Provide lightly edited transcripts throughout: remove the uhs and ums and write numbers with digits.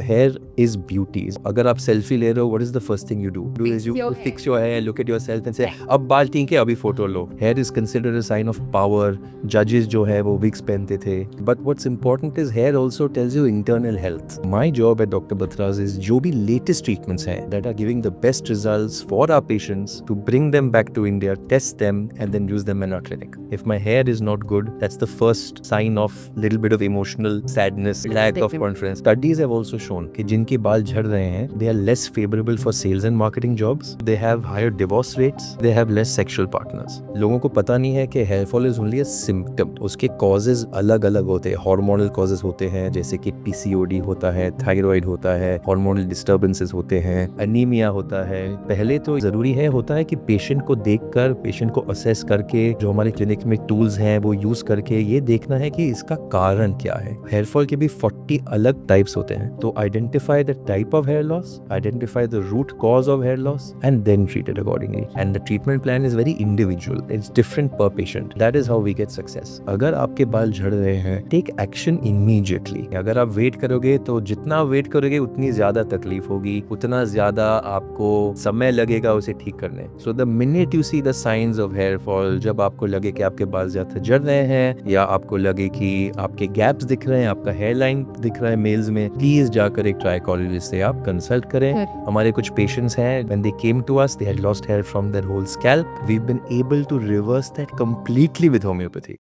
hair is beauty. अगर आप selfie ले रहे हो, what is the first thing you do? You fix your hair, look at yourself and say, अब बाल ठीक है, अभी photo low. Hair is considered a sign of power. Judges जो है वो wigs पहनते थे. But what's important is hair also tells you internal health. My job at Dr. Batras is जो भी latest treatments हैं that are giving the best results for our patients to bring them back to India, test them and then use them in our clinic. If my hair is not good, that's the first sign of little bit of emotional sadness, lack of confidence. Studies have also shown कि जिनके बाल झड़ रहे हैं, they are less favorable for sales and marketing jobs. They have higher divorce rates. They have less sexual partners. लोगों को पता नहीं है कि hair fall is only a symptom. उसके causes अलग-अलग होते हैं. Hormonal causes होते हैं, जैसे कि PCOD होता है, thyroid होता है, hormonal disturbances होते हैं, anemia होता है. पहले तो जरूरी होता है कि पेशेंट को देखकर, पेशेंट को असेस करके, जो हमारे क्लिनिक में टूल्स हैं वो यूज करके ये देखना है कि इसका कारण क्या है. हेयर फॉल के भी 40 अलग टाइप्स होते हैं. तो identify the type of hair loss, identify the root cause of hair loss and then treat it accordingly. And the treatment plan is very individual. It's different per patient. That is how we get success. अगर आपके बाल झड़ रहे हैं, take action immediately. अगर आप wait करोगे तो जितना वेट करोगे उतनी ज्यादा तकलीफ होगी, उतना ज्यादा आपको समय लगेगा उसे ठीक करने. So the minute you see the science of hair fall, जब आपको लगे कि आपके बाल ज्यादा झड़ रहे हैं या आपको लगे कि आपके गैप्स दिख रहे हैं, आपका हेयर लाइन दिख रहा है मेल्स में, प्लीज जाकर एक ट्राइकोलॉजिस्ट से आप कंसल्ट करें. हमारे कुछ पेशेंट्स हैं, when they came to us they had lost hair from their whole scalp. We have been able to reverse that completely with homeopathy.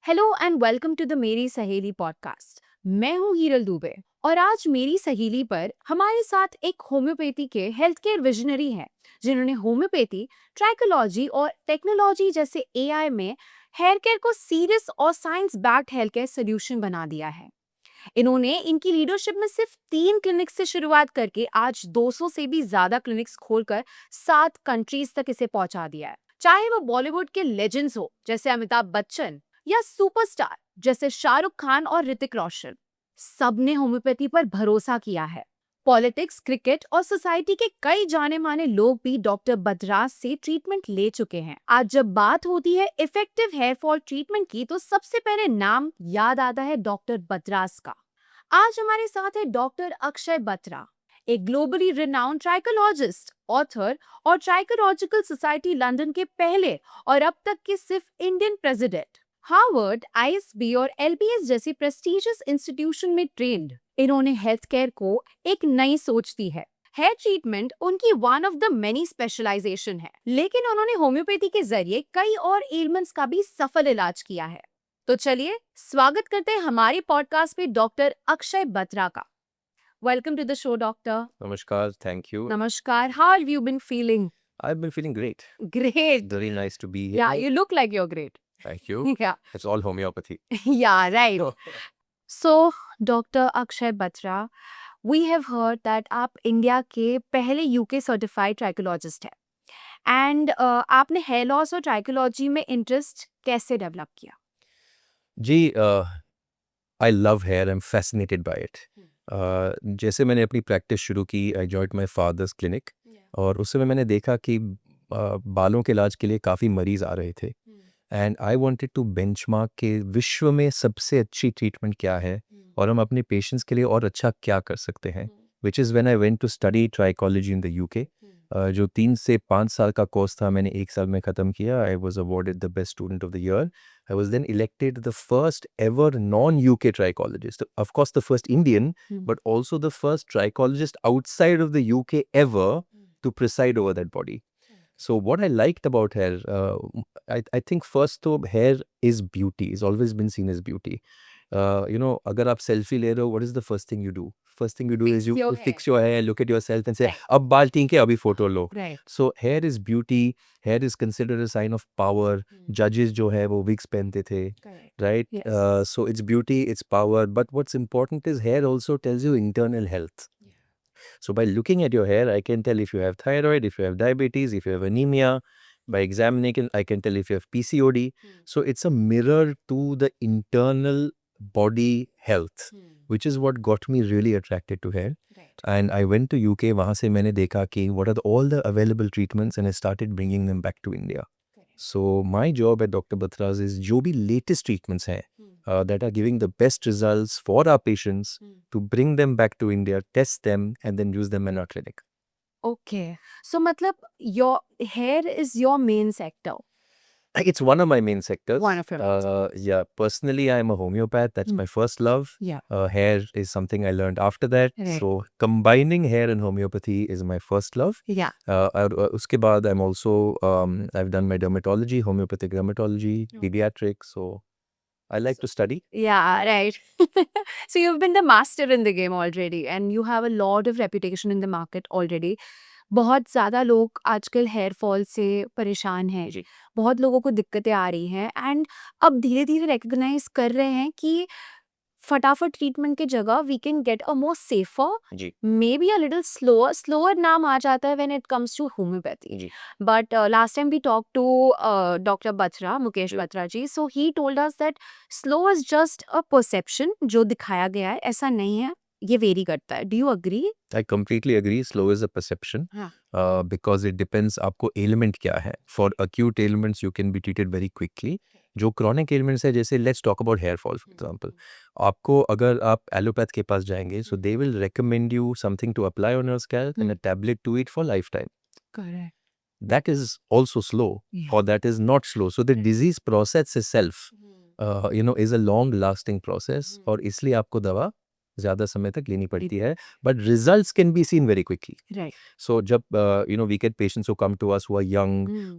Hello and welcome to the Meri Saheli podcast. मैं हूं हीरल दुबे और आज मेरी सहेली पर हमारे साथ एक होम्योपैथी के हेल्थ केयर विजनरी हैं जिन्होंने होम्योपैथी, ट्राइकोलॉजी और टेक्नोलॉजी जैसे एआई में हेयर केयर को सीरियस और science backed health care solution बना दिया है. इन्होंने इनकी लीडरशिप में सिर्फ 3 क्लिनिक्स से शुरुआत करके आज 200 से भी ज्यादा क्लिनिक्स खोलकर 7 कंट्रीज तक इसे पहुंचा दिया है. चाहे वो बॉलीवुड के लेजेंड्स हो जैसे अमिताभ बच्चन या सुपरस्टार जैसे शाहरुख खान और ऋतिक रोशन, सबने होम्योपैथी पर भरोसा किया है. पॉलिटिक्स, क्रिकेट और सोसाइटी के कई जाने माने लोग भी डॉक्टर बतरास से ट्रीटमेंट ले चुके हैं. आज जब बात होती है इफेक्टिव हेयर फॉल ट्रीटमेंट की तो सबसे पहले नाम याद आता है डॉक्टर बतरास का. आज हमारे साथ है डॉक्टर अक्षय बत्रा, एक ग्लोबली रिनाउंड ट्राइकोलॉजिस्ट, ऑथर और ट्राइकोलॉजिकल सोसाइटी लंदन के पहले और अब तक के सिर्फ इंडियन प्रेसिडेंट. हार्वर्ड, आईएसबी और एलबीएस जैसी प्रेस्टिजियस इंस्टीट्यूशन में ट्रेंड, इन्होंने हेल्थ केयर को एक नई सोच दी है. हेयर ट्रीटमेंट उनकी one of the many specialization है, लेकिन उन्होंने होम्योपैथी के जरिए कई और एलिमेंट्स का भी सफल इलाज किया है. तो चलिए स्वागत करते हैं हमारे पॉडकास्ट पे डॉक्टर अक्षय बत्रा का. Welcome to the show doctor. नमस्कार, थैंक यू. नमस्कार. How have you been feeling? I've been feeling great. Great. Very nice to be here. Yeah, you look like you're great. Thank you. Yeah. It's all homeopathy. Yeah, right. So, Dr. Akshay Batra, we have heard that आप India के पहले UK certified trichologist हैं and आपने hair loss और trichology में interest कैसे develop किया? जी, I love hair. I am fascinated by it. जैसे मैंने अपनी प्रैक्टिस शुरू की, I joined my father's clinic और उस समय मैंने देखा कि बालों के इलाज के लिए काफ़ी मरीज आ रहे थे and I wanted to benchmark के विश्व में सबसे अच्छी ट्रीटमेंट क्या है और हम अपने पेशेंट्स के लिए और अच्छा क्या कर सकते हैं. Which is when I went to study trichology in the UK. जो 3 से 5 साल का कोर्स था मैंने 1 साल में ख़त्म किया. I was awarded the best student of the year. I was then elected the first ever non-UK trichologist. Of course, the first Indian, but also the first trichologist outside of the UK ever to preside over that body. So what I liked about hair, I think first though, hair is beauty. It's always been seen as beauty. अगर आप selfie ले रहे हो, what is the first thing you do? First thing you do is you fix your hair, look at yourself and say, अब बाल ठीक है, अभी photo low. So hair is beauty. Hair is considered a sign of power. Judges जो है वो wigs पहनते थे, right? So it's beauty, it's power. But what's important is hair also tells you internal health. So by looking at your hair, I can tell if you have thyroid, if you have diabetes, if you have anemia. By examining, I can tell if you have PCOD. So it's a mirror to the internal body health, which is what got me really attracted to hair. And I went to UK. वहाँ से मैंने देखा कि what are all the available treatments and I started bringing them back to India. So my job at Dr. Batras is जो भी latest treatments हैं that are giving the best results for our patients to bring them back to India, test them, and then use them in our clinic. Okay. So मतलब your hair is your main sector. It's one of my main sectors. One of your main Yeah, personally, I'm a homeopath. That's my first love. Yeah. Hair is something I learned after that. Right. So combining hair and homeopathy is my first love. Yeah. Uske baad, I'm also, I've done my dermatology, homeopathic dermatology, pediatrics. So I like to study. Yeah, right. So you've been the master in the game already and you have a lot of reputation in the market already. बहुत ज़्यादा लोग आजकल hair fall से परेशान हैं, जी। बहुत लोगों को दिक्कतें आ रही हैं एंड अब धीरे-धीरे रिकॉग्नाइज कर रहे हैं कि फटाफट ट्रीटमेंट की जगह we can get a more safer, जी। Maybe a little slower नाम आ जाता है when it comes to homeopathy. जी। But last time we talked to Dr. Batra, Mukesh Batra ji, so he told us that slow is just a perception जो दिखाया गया है, ऐसा नहीं है, ये वेरी करता है. Do you agree? I completely agree. Slow is a perception. हाँ. Because it depends आपको ailment क्या है. For acute ailments you can be treated very quickly. जो chronic ailments है, जैसे let's talk about hair fall for example. आपको अगर आप एलोपैथ के पास जाएंगे, so they will recommend you something to apply on your scalp and a tablet to eat for lifetime. Correct. That is also slow, Yeah. or that is not slow. So the disease process itself, is a long lasting process. और इसलिए आपको दवा ज़्यादा समय तक लेनी पड़ती है. But results can be seen very quickly. Right. So जब we get patients who come to us who are young,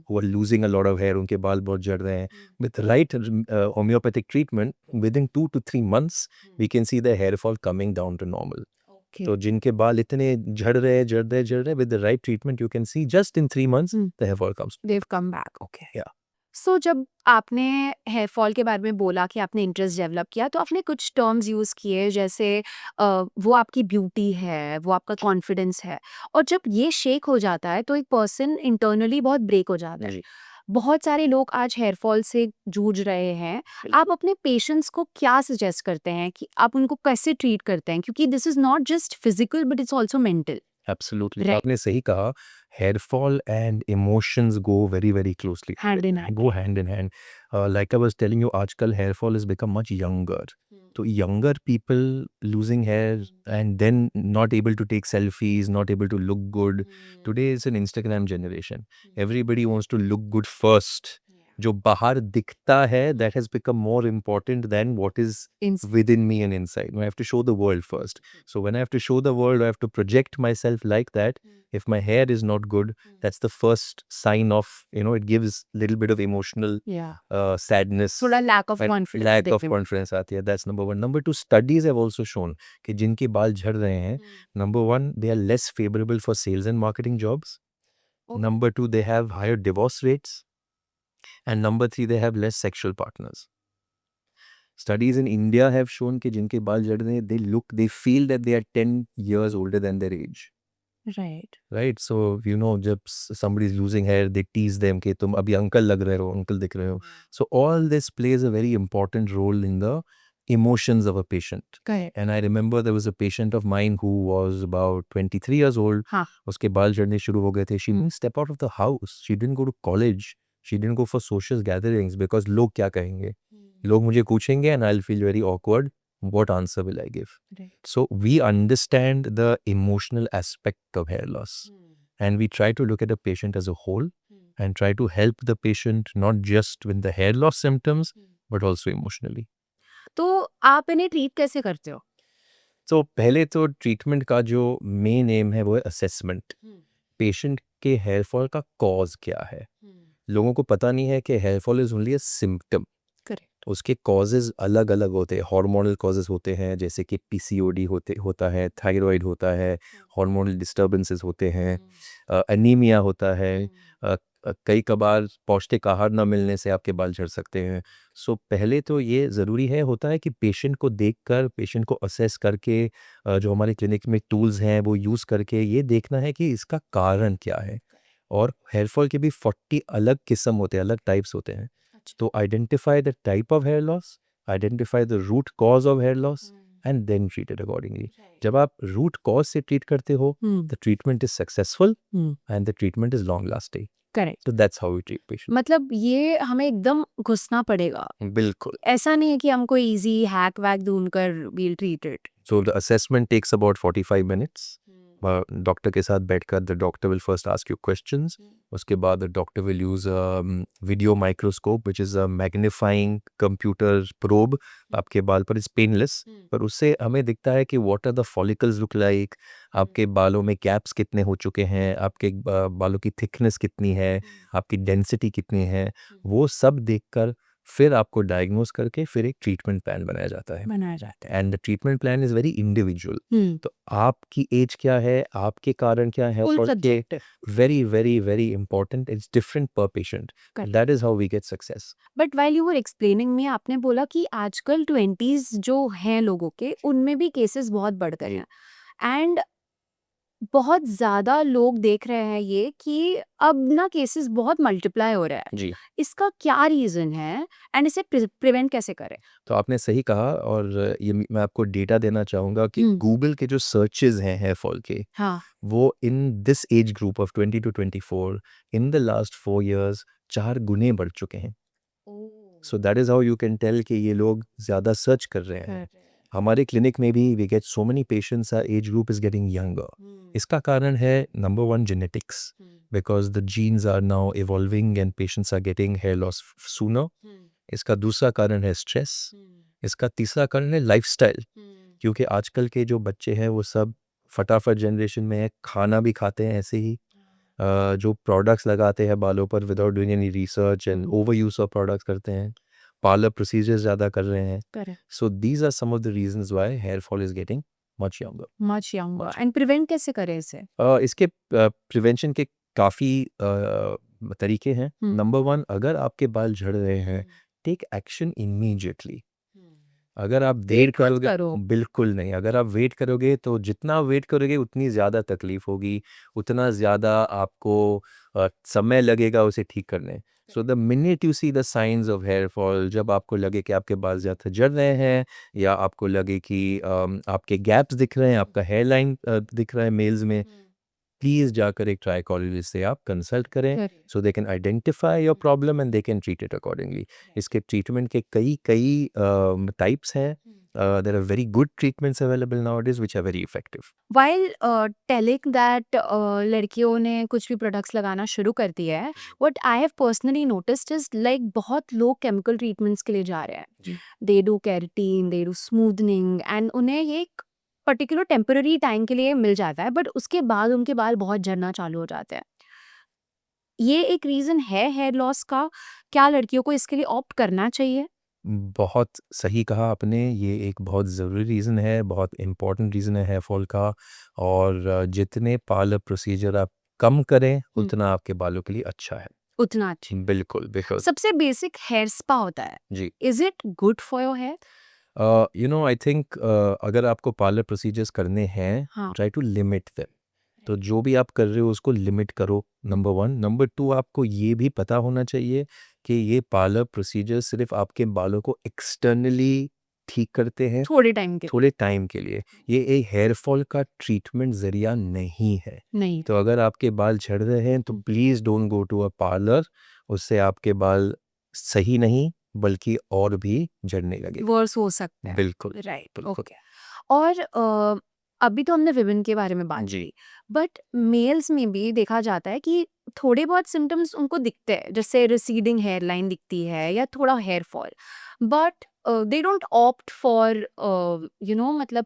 who are losing a lot of hair, उनके बाल बहुत झड़ रहे हैं. With right homeopathic treatment, within 2 to 3 months, we can see the hair fall coming down to normal. Okay. तो जिनके बाल इतने झड़ रहे, with the right treatment, you can see just in 3 months, the hair fall comes. They've come back. Okay. Yeah. So जब आपने hair fall के बारे में बोला कि आपने इंटरेस्ट डेवलप किया तो आपने कुछ टर्म्स यूज़ किए जैसे वो आपकी ब्यूटी है, वो आपका कॉन्फिडेंस है और जब ये शेक हो जाता है तो एक पर्सन इंटरनली बहुत ब्रेक हो जाता है. जी. बहुत सारे लोग आज हेयर फॉल से जूझ रहे हैं. आप अपने पेशेंट्स को क्या सजेस्ट करते हैं कि आप उनको कैसे ट्रीट करते हैं क्योंकि this is not just physical but it's also mental. Absolutely. Right. आपने सही कहा. Hair fall and emotions go very, very closely. Hand in hand. Go hand in hand. Like I was telling you, आजकल hair fall has become much younger. So younger people losing hair and then not able to take selfies, not able to look good. Today is an Instagram generation. Everybody wants to look good first. जो बाहर दिखता है, that has become more important than what is within me and inside. I have to show the world first. So when I have to show the world, I have to project myself like that. If my hair is not good, that's the first sign of, it gives little bit of emotional sadness. थोड़ा lack of and confidence. lack of देखने में. confidence आती है. That's number one. Number two, studies have also shown कि जिनके बाल झड़ रहे हैं, number one, they are less favorable for sales and marketing jobs. Okay. Number two, they have higher divorce rates. And number three, they have less sexual partners. Studies in India have shown कि जिनके बाल झड़ रहे हैं, they feel that they are 10 years older than their age. Right. Right? So, जब somebody is losing hair, they tease them कि तुम अभी अंकल लग रहे हो, अंकल दिख रहे हो. So all this plays a very important role in the emotions of a patient. Correct. And I remember there was a patient of mine who was about 23 years old. हाँ. उसके बाल झड़ने शुरू हो गए थे. She didn't step out of the house. She didn't go to college. She didn't go for social gatherings because लोग क्या कहेंगे? लोग मुझे पूछेंगे and I'll feel very awkward. What answer will I give? Right. So we understand the emotional aspect of hair loss. And we try to look at a patient as a whole and try to help the patient not just with the hair loss symptoms but also emotionally. तो आप इन्हें treat कैसे करते हो? तो पहले तो treatment का जो मेन एम है वो है असेसमेंट. पेशेंट के हेयर फॉल का कॉज क्या है. लोगों को पता नहीं है कि hair fall is only a symptom. Correct. उसके कॉजेज अलग अलग होते हैं. हार्मोनल कॉजेज होते हैं जैसे कि पीसीओडी होता है, थायराइड होता है, हार्मोनल डिस्टर्बेंसेस होते हैं, एनीमिया होता है, कई कबार पौष्टिक आहार न मिलने से आपके बाल झड़ सकते हैं. सो पहले तो ये ज़रूरी होता है कि पेशेंट को देखकर, पेशेंट को असेस करके, जो हमारे क्लिनिक में टूल्स हैं वो यूज़ करके ये देखना है कि इसका कारण क्या है. और हेयर फॉल के भी 40 अलग किस्म होते हैं, अलग टाइप्स होते हैं. तो identify the type of hair loss, identify the root cause of hair loss and then treat it accordingly. जब आप रूट कॉज से ट्रीट करते हो, the treatment is successful and the treatment is long lasting. Correct. So that's how we treat patients. मतलब ये हमें एकदम घुसना पड़ेगा, बिल्कुल. ऐसा नहीं है कि हमको इजी हैक वैक ढूंढकर we'll treat it. So the assessment takes about 45 minutes. Doctor के साथ बैठकर the doctor will first ask you questions. उसके बाद the doctor will use video microscope which is a magnifying computer probe आपके बाल पर. इट्स पेनलेस, पर उससे हमें दिखता है कि what are the follicles look like, आपके बालों में गैप्स कितने हो चुके हैं, आपके बालों की थिकनेस कितनी है, आपकी डेंसिटी कितनी है. वो सब देखकर फिर आपको डायग्नोज करके फिर एक ट्रीटमेंट प्लान बनाया जाता है. And the treatment plan is very individual. तो आपकी एज क्या है, आपके कारण क्या है, Full और subjective. Very very very important. It's different per patient. Correct. That is how we get success. But while you were explaining में आपने बोला कि आजकल 20s जो हैं लोगों के, उनमें भी केसेस बहुत बढ़ गए हैं एंड बहुत ज़्यादा लोग देख रहे हैं ये कि अब ना केसेस बहुत मल्टीप्लाई हो रहा है. जी. इसका क्या रीज़न है एंड इसे प्रिवेंट कैसे करें? तो आपने सही कहा, और ये मैं आपको डेटा देना चाहूँगा कि गूगल के जो सर्चेज हैं हेयर फॉल के, हाँ, वो in this age group of 20 to 24 in the last 4 years 4 गुने बढ़ चुके हैं. So that is how you can tell कि ये लोग ज़्यादा सर्च कर रहे हैं. हमारे क्लिनिक में भी we get so many patients, our age group is getting younger. इसका कारण है number 1 genetics, because the genes are now evolving and patients are getting hair loss sooner. इसका दूसरा कारण है स्ट्रेस. इसका तीसरा कारण है लाइफस्टाइल, क्योंकि आजकल के जो बच्चे हैं वो सब फटाफट जनरेशन में है, खाना भी खाते हैं ऐसे ही. जो प्रोडक्ट्स लगाते हैं बालों पर without doing any research and over use of products करते हैं. पार्लर प्रोसीजर्स ज़्यादा कर रहे हैं. Correct. So these are some of the reasons why hair fall is getting much younger. Much younger. And prevent कैसे करें इसे? इसके प्रिवेंशन के काफ़ी तरीके हैं. नंबर 1, अगर आपके बाल झड़ रहे हैं, टेक एक्शन इमीडिएटली. अगर आप देर करोगे, करो. बिल्कुल नहीं. अगर आप वेट करोगे तो जितना वेट करोगे उतनी ज़्यादा तकलीफ होगी, उतना ज़्यादा आपको समय लगेगा उसे ठीक करने. So the minute you see the science of hair fall, जब आपको लगे कि आपके बाल ज़्यादा झड़ रहे हैं, या आपको लगे कि आपके गैप्स दिख रहे हैं, आपका हेयर लाइन दिख रहा है मेल्स में, प्लीज़ जाकर एक ट्राइकोलॉजिस्ट से आप कंसल्ट करें, so they can identify your problem and they can treat it accordingly. इसके ट्रीटमेंट के कई कई टाइप्स हैं. There are very good treatments available nowadays which are very effective. While telling that लड़कियों ने कुछ भी प्रोडक्ट्स लगाना शुरू कर दिया है, what I have personally noticed is like बहुत लोग केमिकल ट्रीटमेंट्स के लिए जा रहे हैं. They do keratin, they do smoothening and उन्हें ये एक पर्टिकुलर टेम्पररी टाइम के लिए मिल जाता है, बट उसके बाद उनके बाल बहुत झड़ना चालू हो जाते हैं. ये एक रीज़न है हेयर लॉस का? क्या लड़कियों को इसके लिए ऑप्ट करना चाहिए? बहुत सही कहा आपने. ये एक बहुत ज़रूरी रीज़न है, बहुत इम्पोर्टेंट रीज़न है हेयर फॉल का. और जितने पार्लर प्रोसीजर आप कम करें, उतना आपके बालों के लिए अच्छा है. उतना अच्छा. बिल्कुल, बिकॉज सबसे बेसिक हेयर स्पा होता है. जी. Is it good for your hair? You know I think अगर आपको पार्लर प्रोसीजर्स करने हैं, हाँ. Try to limit them. तो जो भी आप कर रहे हो उसको लिमिट करो, नंबर 1. नंबर 2, आपको ये भी पता होना चाहिए कि ये पार्लर प्रोसीजर सिर्फ आपके बालों को एक्सटर्नली ठीक करते हैं थोड़े टाइम के थोड़े टाइम के लिए. ये एक हेयर फॉल का ट्रीटमेंट ज़रिया नहीं है. नहीं. तो अगर आपके बाल झड़ रहे हैं तो please don't go to a parlour. उससे आपके बाल सही नहीं बल्कि और भी झड़ने लगे. वर्स हो सकता है. बिल्कुल, राइट. बिल्कुल. ओके. और अभी तो हमने विमेन के बारे में बात जी. की, बट मेल्स में भी देखा जाता है कि थोड़े बहुत सिम्टम्स उनको दिखते हैं, जैसे रिसीडिंग हेयर लाइन दिखती है या थोड़ा hair fall, but they don't opt for मतलब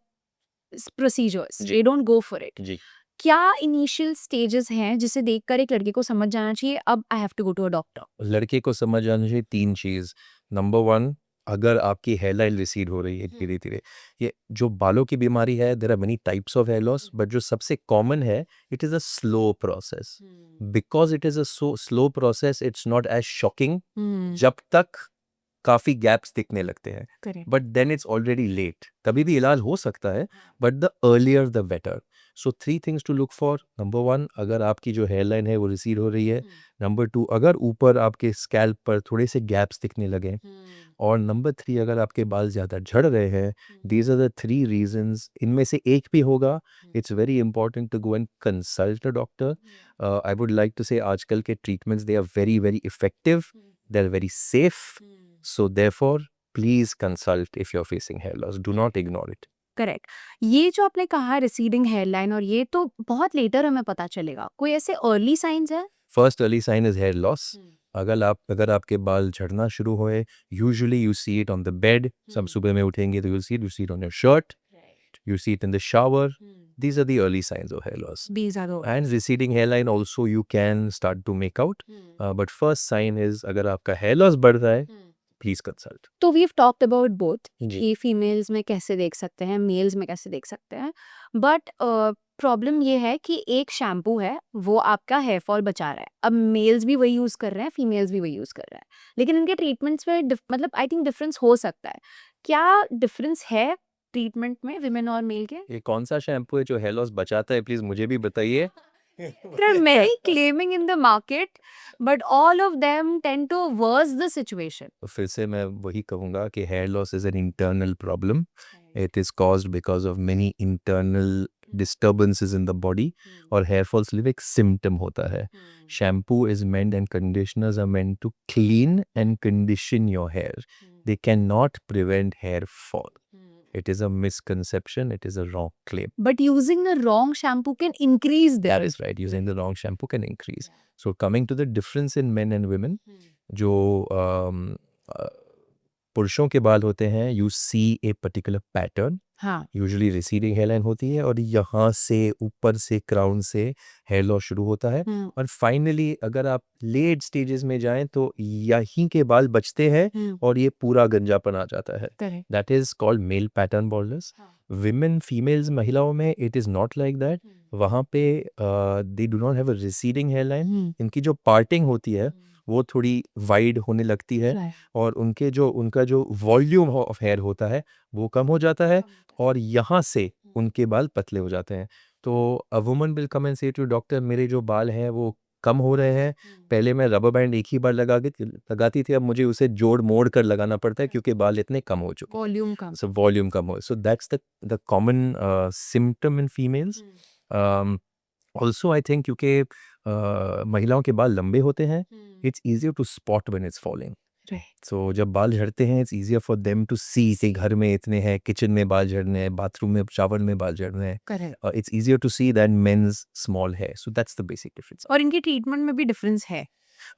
प्रोसीजर्स. जी. They don't go for it. जी. क्या इनिशियल स्टेजेस हैं जिसे देखकर एक लड़के को समझ जाना चाहिए अब I have to go to a doctor? लड़के को समझ आना चाहिए 3 चीज़. नंबर 1, अगर आपकी हेयर लाइन रिसीड हो रही है धीरे धीरे, ये जो बालों की बीमारी है, there are many types of hair loss, but जो सबसे कॉमन है, it is a slow process. Because it is a slow process, it's not as shocking जब तक काफ़ी गैप्स दिखने लगते हैं. Correct. But then it's already late. कभी भी इलाज हो सकता है, but the earlier the better. So 3 things to look for. Number 1, अगर आपकी जो हेयर लाइन है वो रिसीड हो रही है। नंबर 2, अगर ऊपर आपके स्कैल्प पर थोड़े से गैप्स दिखने लगे। और नंबर 3, अगर आपके बाल ज़्यादा झड़ रहे हैं। These are the 3 reasons. इनमें से एक भी होगा, it's very important to go and consult a doctor. I would like to say आजकल के treatments they are very very effective, they are very safe, so therefore please consult if you are facing hair loss, do not ignore it. Correct. ये जो आपने कहा receding hairline, और ये तो बहुत लेटर हमें पता चलेगा, कोई ऐसे अर्ली साइंस है? First early sign is hair loss. अगर आपके बाल झड़ना शुरू होए, usually you see it on the bed. सब सुबह में उठेंगे तो you see it on your shirt, you see it in the shower. These are the early signs of hair loss. These are the And receding hairline also you can start to make out. But first sign is अगर आपका hair loss बढ़ रहा है, please consult. तो weave talked about both जी। कि females में कैसे देख सकते हैं, मेल्स में कैसे देख सकते हैं, बट प्रॉब्लम ये है कि एक शैम्पू है वो आपका हेयर फॉल बचा रहा है। अब मेल्स भी वही यूज़ कर रहे हैं, फीमेल्स भी वही यूज़ कर रहे हैं, लेकिन इनके ट्रीटमेंट्स में मतलब आई थिंक डिफरेंस हो सकता है। क्या डिफरेंस है ट्रीटमेंट में विमेन और मेल के? ये कौन सा शैम्पू है जो हेयर लॉस बचाता है, प्लीज मुझे भी बताइए। There are many claiming in the market, but all of them tend to worse the situation. तो फिर से मैं वही कहूँगा कि hair loss is an internal problem. It is caused because of many internal disturbances in the body, और hair fall सिर्फ एक सिम्टम होता है। Shampoo is meant and conditioners are meant to clean and condition your hair, they cannot prevent hair fall. It is a misconception, it is a wrong claim. But using the wrong shampoo can increase That them. is right, using the wrong shampoo can increase. So coming to the difference in men and women, जो uh, पुरुषों के बाल होते हैं, you see a particular pattern, हाँ, usually receding hairline होती है, और यहाँ से ऊपर से क्राउन से हेयर लॉस शुरू होता है। और फाइनली अगर आप लेट स्टेजेस में जाएं तो यहीं के बाल बचते हैं और ये पूरा गंजापन आ जाता है। Correct. That is called male pattern baldness. Women females महिलाओं में it is not like that. वहाँ पे they do not have a receding hairline. इनकी जो पार्टिंग होती है वो थोड़ी वाइड होने लगती है, और उनका जो वॉल्यूम ऑफ हेयर होता है वो कम हो जाता है, और यहाँ से उनके बाल पतले हो जाते हैं। तो a woman will come and से टू डॉक्टर, मेरे जो बाल हैं वो कम हो रहे हैं, पहले मैं रबर बैंड एक ही बार लगाती थी, अब मुझे उसे जोड़ मोड़ कर लगाना पड़ता है क्योंकि बाल इतने कम हो चुके हैं। Volume come. So volume come out. So that's the common symptom in females. Also I think क्योंकि महिलाओं के बाल लंबे होते हैं, it's easier to spot when it's falling. Right. So जब बाल झड़ते हैं, it's easier for them to see कि घर में इतने हैं, किचन में बाल झड़ने हैं, बाथरूम में शावर में बाल झड़ने हैं। Correct. It's easier to see than men's small hair. So that's the basic difference. और इनकी ट्रीटमेंट में भी डिफरेंस है।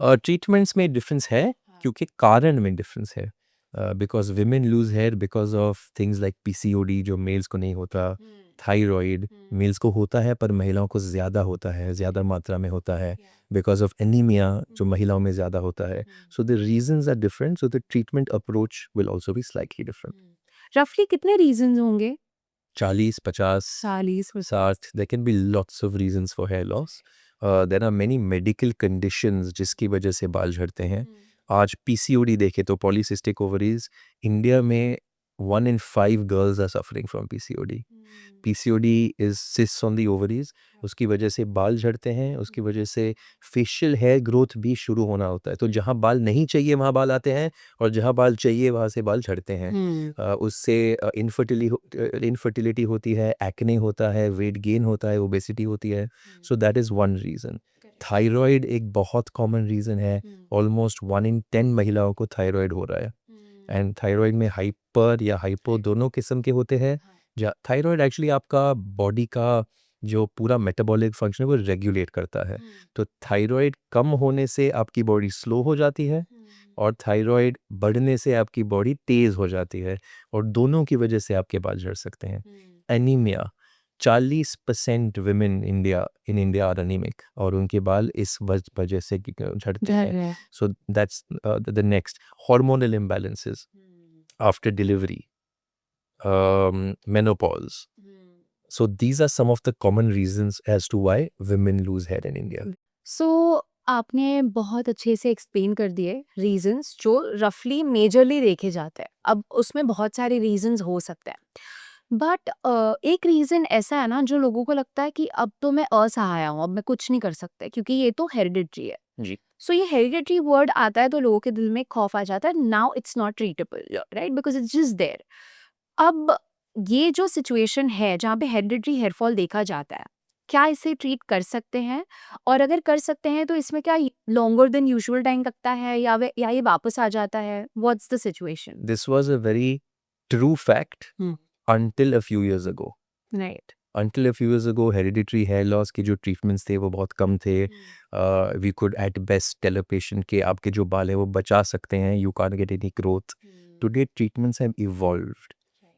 ट्रीटमेंट्स में डिफरेंस है क्योंकि कारण में डिफरेंस है। Because women lose hair because of things like PCOD जो मेल्स को नहीं होता, थायराइड मेल्स को होता है पर महिलाओं को ज़्यादा होता है, ज़्यादा मात्रा में होता है, बिकॉज ऑफ एनीमिया जो महिलाओं में ज़्यादा होता है। So the reasons are different, so the treatment approach will also be slightly different. रफली कितने रीजंस होंगे? 40, 50, 40। 60, there can be lots of reasons for hair loss. There are many medical conditions जिसकी वजह से बाल झड़ते हैं। आज पीसीओडी देखें तो पॉलीसिस्टिक ओवरीज, इंडिया में 1 in 5 girls are suffering from PCOD. PCOD is cyst on the ovaries, उसकी वजह से बाल झड़ते हैं, उसकी वजह से फेशियल हेयर ग्रोथ भी शुरू होना होता है। तो जहाँ बाल नहीं चाहिए वहाँ बाल आते हैं, और जहाँ बाल चाहिए वहाँ से बाल झड़ते हैं। उससे इनफर्टिलिटी होती है, एक्ने होता है, वेट गेन होता है, ओबेसिटी होती है। सो that is one reason. Thyroid एक बहुत कॉमन रीज़न है, ऑलमोस्ट 1 in 10 महिलाओं को थायराइड हो रहा है। एंड थायराइड में हाइपर या हाइपो दोनों किस्म के होते हैं। थायराइड एक्चुअली आपका बॉडी का जो पूरा मेटाबॉलिक फंक्शन है वो रेगुलेट करता है। तो थायराइड कम होने से आपकी बॉडी स्लो हो जाती है, और थायराइड बढ़ने से आपकी बॉडी तेज़ हो जाती है, और दोनों की वजह से आपके बाल झड़ सकते हैं। Anaemia, 40% women in India are anaemic, और उनके बाल इस वजह से झड़ते हैं। So that's the next. Hormonal imbalances after delivery, menopause. So these are some of the common reasons as to why women lose hair in India. So आपने बहुत अच्छे से एक्सप्लेन कर दिए रीजंस जो रफली मेजरली देखे जाते हैं। अब उसमें बहुत सारे रीजंस हो सकते हैं। बट एक रीजन ऐसा है ना जो लोगों को लगता है कि अब तो मैं असहाय हूँ, अब मैं कुछ नहीं कर सकता क्योंकि ये तो हेरिडिटरी है। जी सो ये हेरिडिटरी वर्ड आता है तो लोगों के दिल में खौफ आ जाता है, now it's not treatable, right, because it's just there. अब ये जो सिचुएशन है जहाँ पे हेरिडिटरी हेयर फॉल देखा जाता है, क्या इसे ट्रीट कर सकते हैं? और अगर कर सकते हैं तो इसमें क्या लॉन्गर देन यूजुअल टाइम लगता है या ये वापस आ जाता है? What's the situation? This was a very true fact Hmm. until a few years ago. Right. Until a few years ago, hereditary hair loss के जो treatments थे वो बहुत कम थे. We could at best tell a patient कि आपके जो बाल है वो बचा सकते हैं, you can't get any growth. Today treatments have evolved.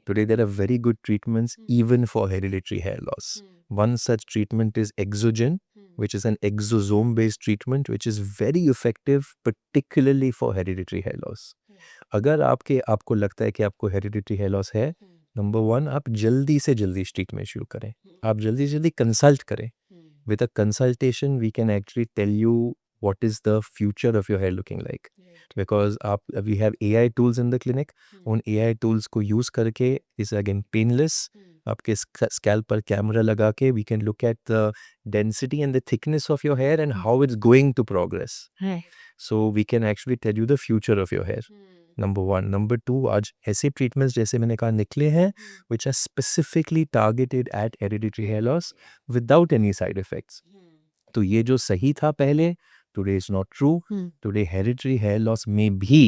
Today there are very good treatments even for hereditary hair loss. One such treatment is Exogen, which is an exosome based treatment which is very effective particularly for hereditary hair loss. अगर आपको लगता है कि आपको hereditary hair loss है, number 1 आप जल्दी से जल्दी ट्रीटमेंट शुरू करें. आप जल्दी से जल्दी कंसल्ट करें. With a consultation we can actually tell you what is the future of your hair looking like. Because we have AI tools in the clinic. उन एआई टूल्स को यूज़ करके इज़ अगेन पेनलेस. आपके scalp पर camera लगा के we can look at the density and the thickness of your hair and how it's going to progress. So we can actually tell you the future of your hair. Number 1. Number 2, आज ऐसे treatments जैसे मैंने कहा निकले हैं which are specifically targeted at hereditary hair loss without any side effects. तो ये जो सही था पहले, today is not true. Today hereditary hair loss में भी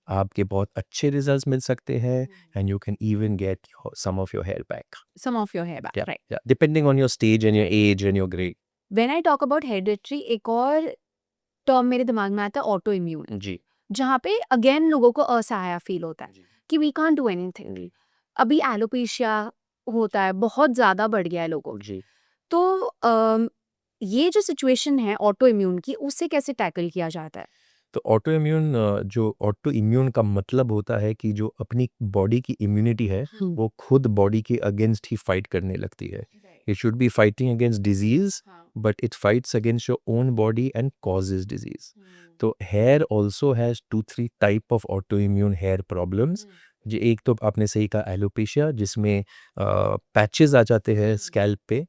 आपके बहुत अच्छे रिजल्ट्स मिल सकते हैं and you can even get some of your hair back. Some of your hair back, right? Depending on your stage and your age and your grade. When I talk about hereditary, एक और term मेरे दिमाग में आता है auto immune, जी जहाँ पे again लोगों को असहाय फील होता है जी. कि वी कांट डू एनीथिंग. अभी एलोपेशिया होता है, बहुत ज्यादा बढ़ गया है लोगों को. जी तो ये जो सिचुएशन है ऑटो इम्यून की, उससे कैसे टैकल किया जाता है? तो ऑटो इम्यून जो ऑटो इम्यून का मतलब होता है कि जो अपनी बॉडी की इम्यूनिटी है वो खुद बॉडी के अगेंस्ट ही फाइट करने लगती है. It should be fighting against disease but it fights against your own body and causes disease. तो hair also has 2-3 type of auto immune hair problems. जी एक तो आपने सही कहा एलोपेशिया, जिसमें पैचेस आ जाते हैं स्कैल्प पे.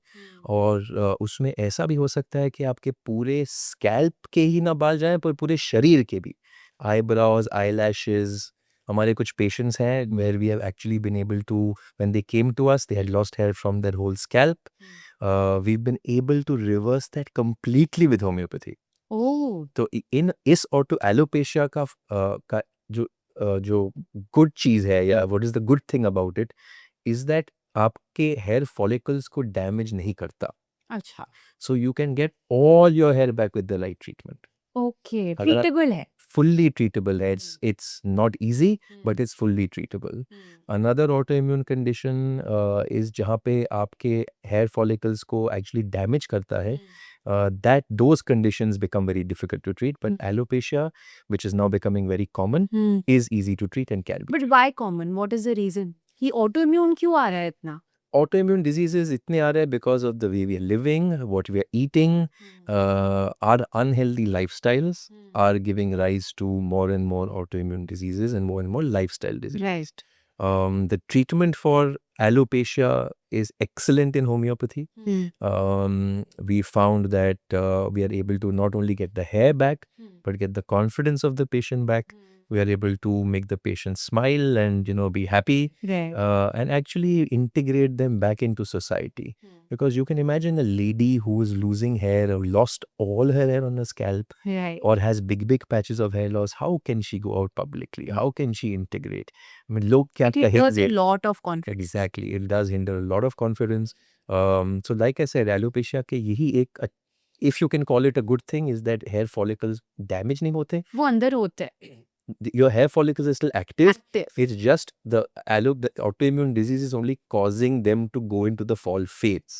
और उसमें ऐसा भी हो सकता है कि आपके पूरे स्कैल्प के ही ना बाल जाएं पर पूरे शरीर के भी. Eyebrows, eyelashes. हमारे कुछ पेशेंट्स हैं where we have actually been able to, when they came to us they had lost hair from their whole scalp. We have been able to reverse that completely with homeopathy. Oh, तो इन इस auto alopecia का जो good चीज़ है या what is the good thing about it is that आपके hair follicles को डैमेज नहीं करता. अच्छा, so you can get all your hair back with the right treatment. Okay, अगर आप- ट्रीटेबल है. fully treatable. It's not easy, but it's fully treatable. Another autoimmune condition is जहाँ पे आपके hair follicles को actually damage करता है. That those conditions become very difficult to treat, but alopecia, which is now becoming very common, is easy to treat and can be. But why common? What is the reason कि auto immune क्यों आ रहा है इतना? Autoimmune diseases इतने आ रहे हैं because of the way we are living, what we are eating, our unhealthy lifestyles are giving rise to more and more autoimmune diseases and more lifestyle diseases. Right. The treatment for alopecia is excellent in homeopathy. We found that we are able to not only get the hair back, but get the confidence of the patient back. We are able to make the patient smile and be happy, Right. and actually integrate them back into society. Because you can imagine a lady who is losing hair or lost all her hair on her scalp, Right. or has big patches of hair loss. How can she go out publicly? How can she integrate? I mean, लोग क्या It hurts a कहेंगे? lot of confidence. Exactly, it does hinder a lot of confidence. So like I said, alopecia के यही एक if you can call it a good thing is that hair follicles damage नहीं होते. वो अंदर होता है. Your hair follicles are still active. Active. It's just the autoimmune disease is only causing them to go into the fall phase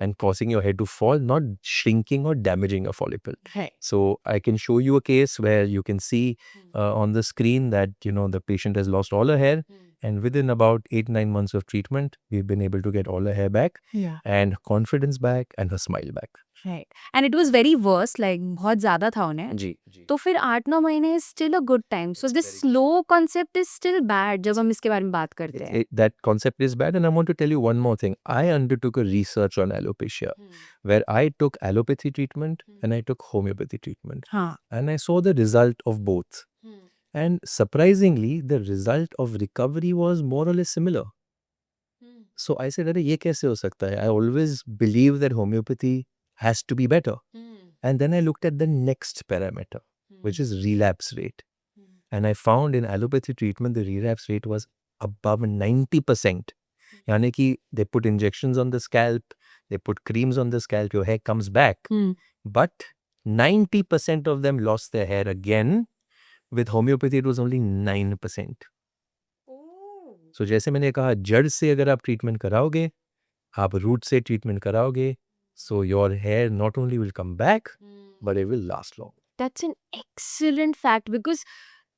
and causing your hair to fall, not shrinking or damaging a follicle. Right. So I can show you a case where you can see on the screen that the patient has lost all her hair, and within about 8-9 months of treatment, we've been able to get all her hair back Yeah. and confidence back and her smile back. Right and it was very worse like बहुत ज्यादा था उन्हें जी जी तो फिर 8-9 महीने is still a good time so It's this very good. Slow concept is still bad जब हम इसके बारे में बात करते हैं That concept is bad, and I want to tell you one more thing. I undertook a research on alopecia where I took allopathy treatment and I took homeopathy treatment, हाँ and I saw the result of both. And surprisingly, the result of recovery was more or less similar. So I said, "अरे ये कैसे हो सकता है?" I always believed that homeopathy has to be better. And then I looked at the next parameter, which is relapse rate. And I found in allopathy treatment, the relapse rate was above 90%. Yani ki they put injections on the scalp, they put creams on the scalp, your hair comes back. But 90% of them lost their hair again. With homeopathy, it was only 9%. So जैसे मैंने कहा, जड़ से अगर आप treatment कराओगे, आप root से ट्रीटमेंट कराओगे, so your hair not only will come back, but it will last long. That's an excellent fact because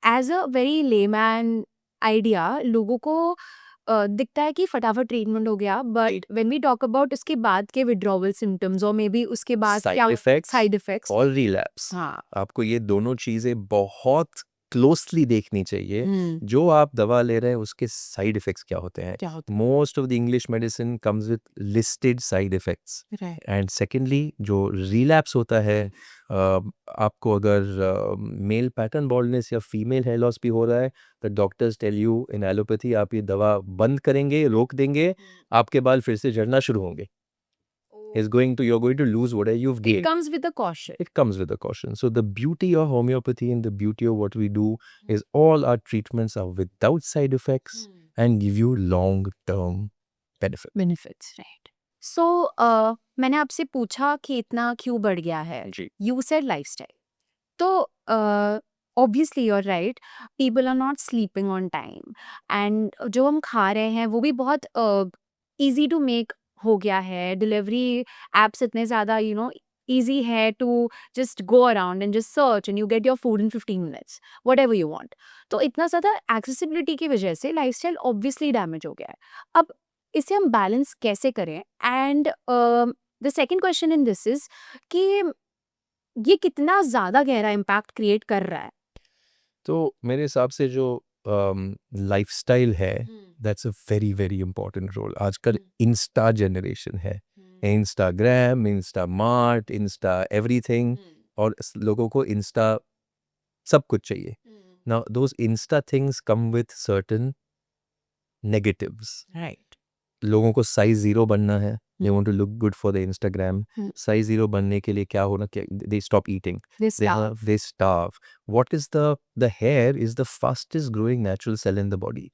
as a very layman idea लोगों को दिखता है कि फटाफट ट्रीटमेंट हो गया but when we talk about उसके बाद के विड्रॉवल सिम्टम्स और मे बी उसके बाद क्या साइड इफेक्ट्स और relapse. हाँ आपको ये दोनों चीजें बहुत क्लोजली देखनी चाहिए. जो आप दवा ले रहे हैं उसके साइड इफेक्ट्स क्या होते हैं. क्या होता most of the English medicine comes with listed side effects. है राइट एंड सेकेंडली जो रिलैप्स होता है, आपको अगर मेल पैटर्न बॉल्डनेस या फीमेल हेयर लॉस भी हो रहा है, तो doctors tell you in allopathy आप ये दवा बंद करेंगे, रोक देंगे, आपके बाल फिर से झड़ना शुरू होंगे. You're going to lose whatever you've It gained. comes with a caution. It comes with a caution. So the beauty of homeopathy and the beauty of what we do is all our treatments are without side effects and give you long-term benefit. Benefits, right. So, मैंने आपसे पूछा कि इतना क्यों बढ़ गया है. जी. You said lifestyle. तो obviously you're right. People are not sleeping on time. And जो हम खा रहे हैं वो भी बहुत easy to make हो गया है. Delivery apps इतने ज़्यादा easy है to just go around and just search and you get your food in 15 minutes. Whatever you want. तो इतना ज़्यादा accessibility की वजह से lifestyle obviously damage हो गया है. अब इसे हम बैलेंस कैसे करें and the second question in this is कि ये कितना ज़्यादा गहरा इम्पैक्ट क्रिएट कर रहा है तो मेरे हिसाब से जो लाइफस्टाइल है, that's a very very important role. आजकल इंस्टा जनरेशन है. Instagram, insta mart, insta everything, और लोगों को इंस्टा सब कुछ चाहिए. Now those insta things come with certain negatives. Right लोगों को साइज जीरो बनना है. They want to look good for the Instagram. Size zero बनने के लिए क्या होना, they stop eating. They starve. What is the hair is the fastest growing natural cell in the body.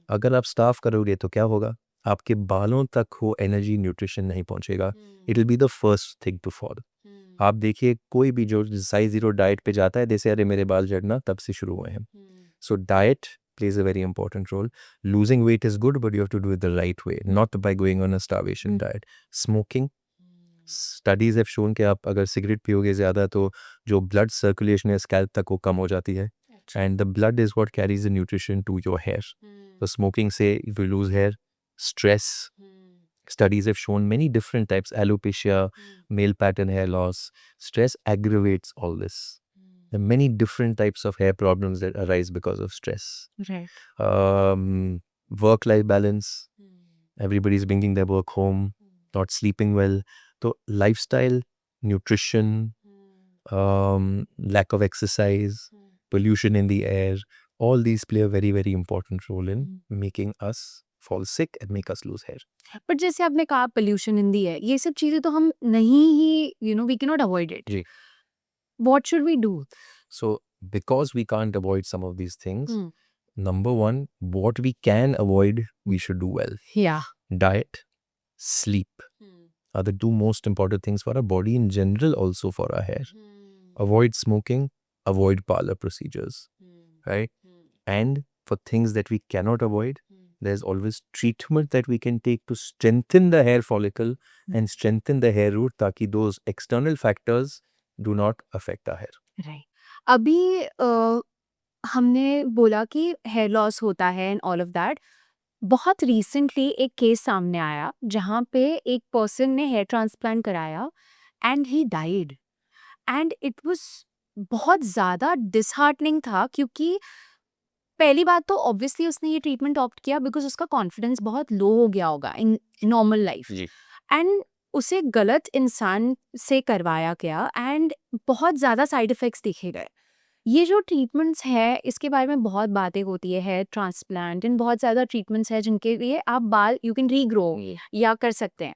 अगर आप starve करोगे तो क्या होगा, आपके बालों तक वो एनर्जी न्यूट्रिशन नहीं पहुंचेगा. It will be the first thing to fall. आप देखिए कोई भी जो साइज जीरो डाइट पे जाता है, जैसे अरे मेरे बाल झड़ना तब से शुरू हुए हैं. So diet plays a very important role. Losing weight is good, but you have to do it the right way, not by going on a starvation diet. Smoking. Studies have shown कि आप अगर cigarette पियोगे ज़्यादा तो जो blood circulation है scalp तक वो कम हो जाती है. And the blood is what carries the nutrition to your hair. So smoking say if you lose hair, stress. Studies have shown many different types, alopecia, male pattern hair loss. Stress aggravates all this. There are many different types of hair problems that arise because of stress. Right Work-life balance. Everybody's bringing their work home, not sleeping well. So lifestyle, nutrition, lack of exercise, pollution in the air, all these play a very, very important role in making us fall sick and make us lose hair. But जैसे आपने कहा pollution in दी है ये सब चीज़ें तो हम नहीं ही we can not avoid it जी. What should we do So because we can't avoid some of these things, number one, what we can avoid, we should do well. या Diet, sleep are the two most important things for our body in general, also for our hair. Avoid smoking, avoid parlor procedures, right? And for things that we cannot avoid, there's always treatment that we can take to strengthen the hair follicle and strengthen the hair root, ताकि those external factors do not affect our hair. Right अभी हमने बोला कि hair loss होता है and all of that बहुत recently एक case सामने आया जहाँ पे एक पर्सन ने हेयर ट्रांसप्लांट कराया and he died and it was बहुत ज़्यादा डिसहार्टनिंग था, क्योंकि पहली बात तो ऑब्वियसली उसने ये ट्रीटमेंट ऑप्ट किया बिकॉज उसका कॉन्फिडेंस बहुत लो हो गया होगा इन नॉर्मल लाइफ, जी एंड उसे गलत इंसान से करवाया गया एंड बहुत ज़्यादा साइड इफ़ेक्ट्स देखे गए। ये जो ट्रीटमेंट्स है इसके बारे में बहुत बातें होती है, हेयर ट्रांसप्लांट एंड बहुत ज़्यादा ट्रीटमेंट्स है जिनके लिए आप बाल यू कैन रीग्रो या कर सकते हैं।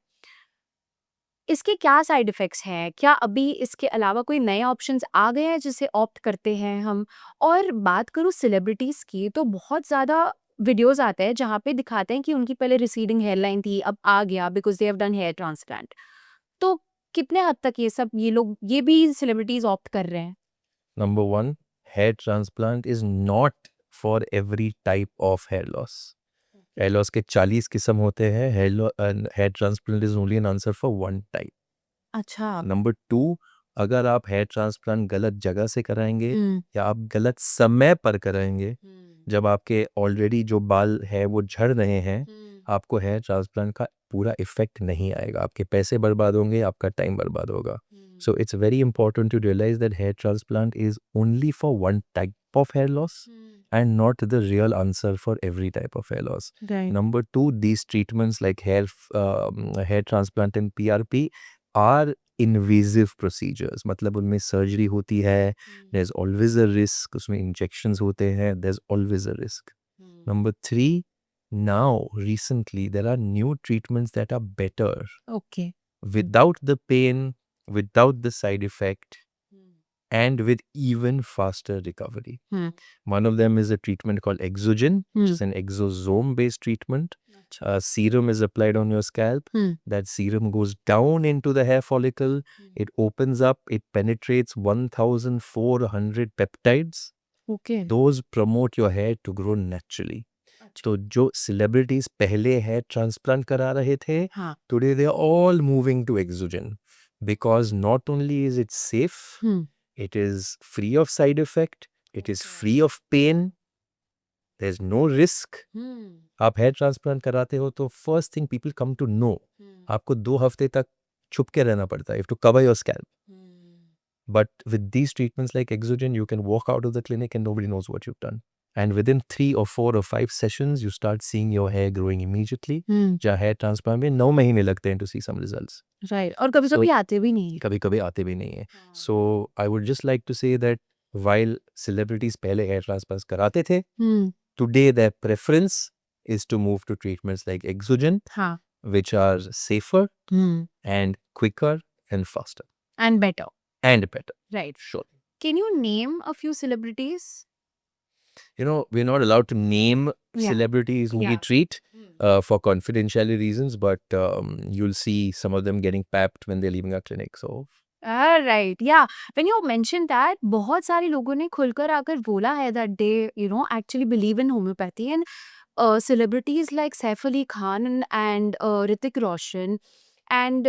इसके क्या साइड इफ़ेक्ट्स हैं? क्या अभी इसके अलावा कोई नए ऑप्शंस आ गए हैं जिसे ऑप्ट करते हैं हम? और बात करूँ सेलिब्रिटीज़ की, तो बहुत ज़्यादा वीडियोज़ आते हैं जहाँ पे दिखाते हैं कि उनकी पहले रिसीडिंग हेयरलाइन थी, अब आ गया because they have done here transplant. तो कितने हद तक ये भी सेलिब्रिटीज़ ऑप्ट कर रहे हैं? Number one, hair transplant is not for every type of hair loss. Hair loss के 40 किस्म होते हैं. Hair transplant is only an answer for one type. अच्छा। नंबर टू, अगर आप हेयर ट्रांसप्लांट गलत जगह से कराएंगे हुँ। या आप गलत समय पर कराएंगे, जब आपके ऑलरेडी जो बाल है वो झड़ रहे हैं, आपको हेयर ट्रांसप्लांट का पूरा इफेक्ट नहीं आएगा. आपके पैसे बर्बाद होंगे, आपका टाइम बर्बाद होगा. So it's very important to realize that hair transplant is only for one type of hair loss and not the real answer for every type of hair loss. Right. Number two, these treatments like hair transplant and PRP are invasive procedures. मतलब उनमें surgery होती है, there's always a risk, उसमें injections होते हैं, there's always a risk. Number three, now recently there are new treatments that are better okay. without the pain, without the side effect, and with even faster recovery. Hmm. One of them is a treatment called Exogen, which Hmm. is an exosome-based treatment. Serum is applied on your scalp. Hmm. That serum goes down into the hair follicle. It opens up. It penetrates 1,400 peptides. Okay. Those promote your hair to grow naturally. तो जो celebrities पहले hair transplant करा रहे थे, हाँ। today they are all moving to Exogen because not only is it safe, Hmm. it is free of side effect, it is free of pain, there's no risk. आप hair transplant कराते हो तो first thing people come to know, आपको 2 हफ्ते तक छुप के रहना पड़ता है, to cover your scalp. But with these treatments like Exogen, you can walk out of the clinic and nobody knows what you've done. And within 3 or 4 or 5 sessions, you start seeing your hair growing immediately. जहाँ hair transplant में 9 महीने लगते हैं to see some results. Right, और कभी-कभी आते भी नहीं है। कभी-कभी आते भी नहीं है. So I would just like to say that while celebrities पहले hair transplants कराते थे, today their preference is to move to treatments like Exogen, हाँ। which are safer and quicker and faster and better. and better. Right. Sure. Can you name a few celebrities? You know, we're not allowed to name Yeah. celebrities who we Yeah. treat for confidentiality reasons, but you'll see some of them getting papped when they're leaving our clinic. So, right, या when you mention that, बहुत सारे लोगों ने खुलकर आकर बोला है that they actually believe in homeopathy, and celebrities like Saif Ali Khan and Hrithik Roshan and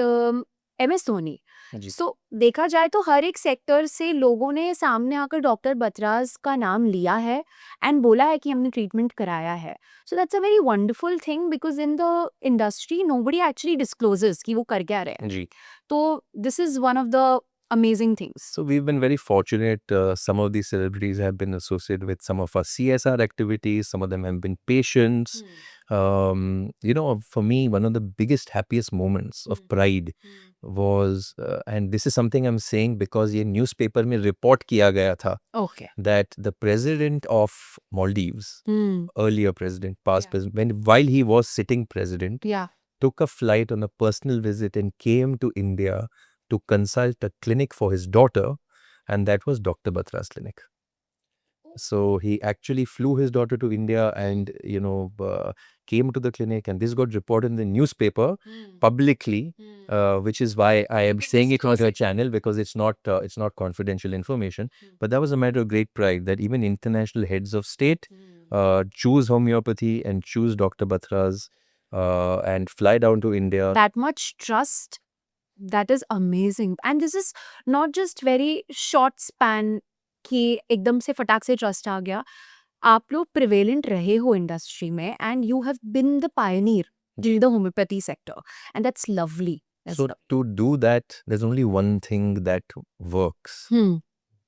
MS Dhoni. जी. सो देखा जाए तो हर एक सेक्टर से लोगों ने सामने आकर डॉक्टर बतराज का नाम लिया है एंड बोला है कि हमने ट्रीटमेंट कराया है. So that's a very wonderful thing because in the industry nobody actually discloses कि वो कर क्या रहे हैं. जी. तो this is one of the amazing things. So we've been very fortunate. Some of these celebrities have been associated with some of our CSR activities. Some of them have been patients. You know, for me, one of the biggest, happiest moments of pride was, and this is something I'm saying because ये newspaper में report किया गया था, Okay. that the president of Maldives, earlier president, past Yeah. president, while he was sitting president, Yeah. took a flight on a personal visit and came to India to consult a clinic for his daughter, and that was Dr. Batra's clinic. So he actually flew his daughter to India and, came to the clinic, and this got reported in the newspaper publicly, which is why I am saying it on your channel, because it's not confidential information. But that was a matter of great pride that even international heads of state choose homeopathy and choose Dr. Batra's and fly down to India. That much trust, that is amazing. And this is not just very short span कि एकदम से फटाक से trust आ गया. आप लोग prevalent रहे हो इंडस्ट्री में and you have been the Pioneer in the homeopathy sector, and that's lovely. That's So lovely. to do that, there's only one thing that works.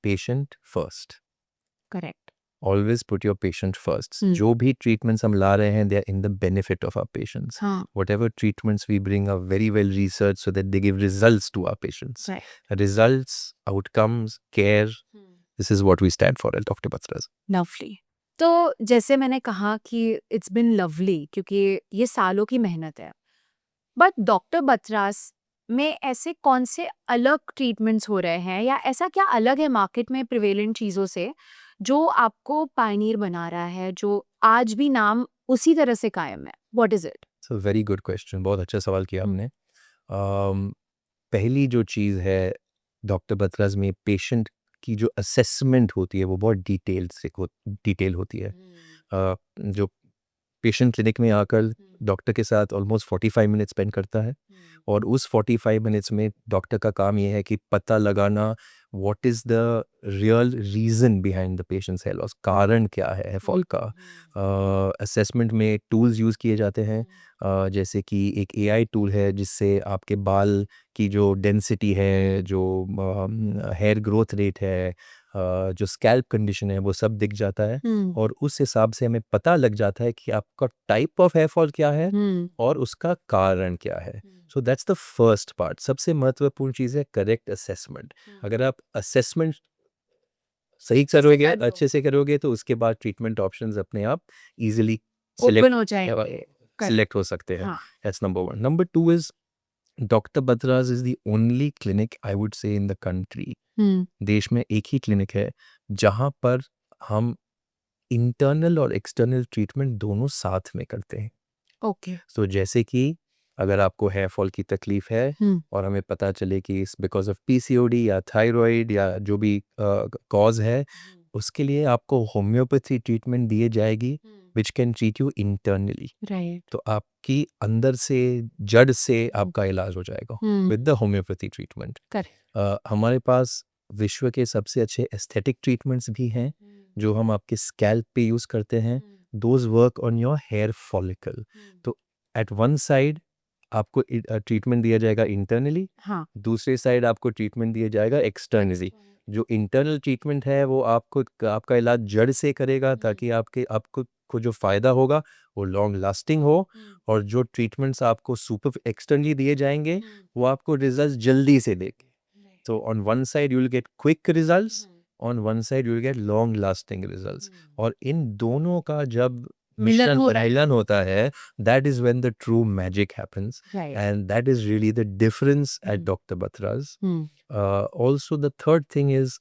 Patient first. Correct. Always put your patient first. Hmm. जो भी treatments हम ला रहे हैं, they are in the benefit of our patients. हाँ. Whatever treatments we bring are very well researched so that they give results to our patients. Right. Results, outcomes, care. This is what we stand for at Dr. Batra's. Lovely. तो जैसे मैंने कहा कि it's been lovely क्योंकि ये सालों की मेहनत है, बट डॉक्टर बत्रास में ऐसे कौन से अलग ट्रीटमेंट्स हो रहे हैं या ऐसा क्या अलग है मार्केट में प्रिवेलेंट चीज़ों से जो आपको पायनियर बना रहा है, जो आज भी नाम उसी तरह से कायम है? What is it? It's a very good question. बहुत अच्छा सवाल किया हम्म. आपने. पहली जो चीज़ है डॉक्टर बत्रास में पेशेंट की जो असेसमेंट होती है वो बहुत डिटेल होती है. जो पेशेंट क्लिनिक में आकर डॉक्टर के साथ ऑलमोस्ट 45 मिनट स्पेंड करता है और उस 45 मिनट्स में डॉक्टर का काम ये है कि पता लगाना what is the real reason behind the patient's hair loss. कारण क्या है हेयर फॉल का. असेसमेंट में टूल्स यूज़ किए जाते हैं. जैसे कि एक एआई टूल है जिससे आपके बाल की जो डेंसिटी है, जो हेयर ग्रोथ रेट है, जो स्कैल्प कंडीशन है, वो सब दिख जाता है और उस हिसाब से हमें पता लग जाता है कि आपका टाइप ऑफ हेयर फॉल क्या है और उसका कारण क्या है. सो दैट्स द फर्स्ट पार्ट. सबसे महत्वपूर्ण चीज़ है करेक्ट असेसमेंट. अगर आप असेसमेंट सही करोगे, अच्छे से करोगे तो उसके बाद ट्रीटमेंट ऑप्शंस अपने आप इजीली ओपन हो जाएंगे. सिलेक्ट हो सकते हैं. हाँ. That's number one. Number two is Dr. Batra's is the only clinic I would say in the country. देश में एक ही क्लिनिक है जहाँ पर हम इंटरनल और एक्सटर्नल ट्रीटमेंट दोनों साथ में करते हैं. ओके. तो जैसे कि अगर आपको हेयर फॉल की तकलीफ है और हमें पता चले कि इस बिकॉज ऑफ पीसीओडी या थायराइड या जो भी कॉज है, उसके लिए आपको होम्योपैथी ट्रीटमेंट दिए जाएगी which can treat you internally. Right. तो आपकी अंदर से जड़ से आपका इलाज हो जाएगा विद द होम्योपैथी ट्रीटमेंट. हमारे पास विश्व के सबसे अच्छे एस्थेटिक ट्रीटमेंट्स भी हैं जो हम आपके स्कैल्प पे यूज़ करते हैं. Those work on your hair follicle. तो एट वन साइड आपको ट्रीटमेंट दिया जाएगा इंटरनली, हाँ. दूसरे साइड आपको ट्रीटमेंट दिया जाएगा एक्सटर्नली. जो इंटरनल ट्रीटमेंट है वो आपका इलाज जड़ से करेगा ताकि आपको को जो फ़ायदा होगा वो लॉन्ग लास्टिंग हो. और जो ट्रीटमेंट्स आपको सुपर एक्सटर्नली दिए जाएंगे वो आपको रिजल्ट जल्दी से देंगे. So on one side you will get quick results, on one side you will get long lasting results. और इन दोनों का जब मिलन होता है, that is when the true magic happens. Right. And that is really the difference at Dr. Batra's. Also the third thing is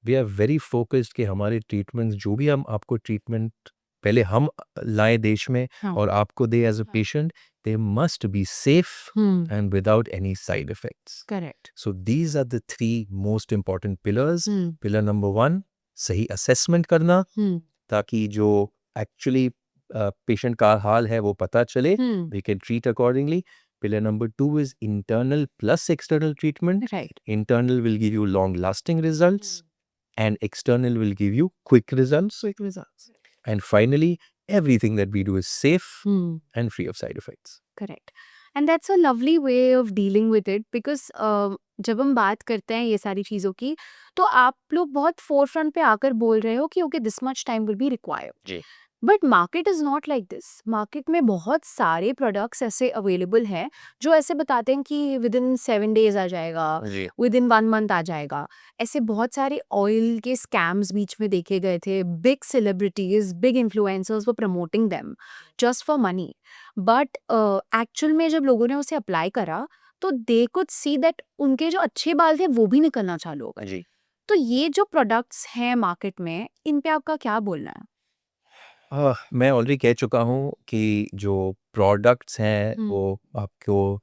we are very focused कि हमारे treatments जो भी हम आपको treatment पहले हम लाए देश में और आपको दे as a patient, they must be safe and without any side effects. Correct. So these are the three most important pillars. Pillar number one, सही assessment करना ताकि जो actually patient का हाल है वो पता चले, we can treat accordingly. Pillar number two is internal plus external treatment. Right. Internal will give you long lasting results and external will give you quick results. Quick results. And finally, everything that we do is safe and free of side effects. Correct. And that's a lovely way of dealing with it because जब हम बात करते हैं ये सारी चीज़ों की तो आप लोग बहुत फोरफ्रंट पे आकर बोल रहे हो कि okay this much time will be required. जी. But market is not like this. Market में बहुत सारे प्रोडक्ट्स ऐसे अवेलेबल हैं जो ऐसे बताते हैं कि विद इन 7 days आ जाएगा, विद इन 1 month आ जाएगा. ऐसे बहुत सारे ऑयल के स्कैम्स बीच में देखे गए थे. Big celebrities, big influencers were promoting them just for money. But actual में जब लोगों ने उसे अप्लाई करा तो दे कुड सी दैट उनके जो अच्छे बाल थे वो भी निकलना चालू हो गए. तो ये जो प्रोडक्ट्स हैं मार्केट में, इन पे आपका क्या बोलना है? मैं ऑलरेडी कह चुका हूँ कि जो प्रोडक्ट्स हैं वो आपको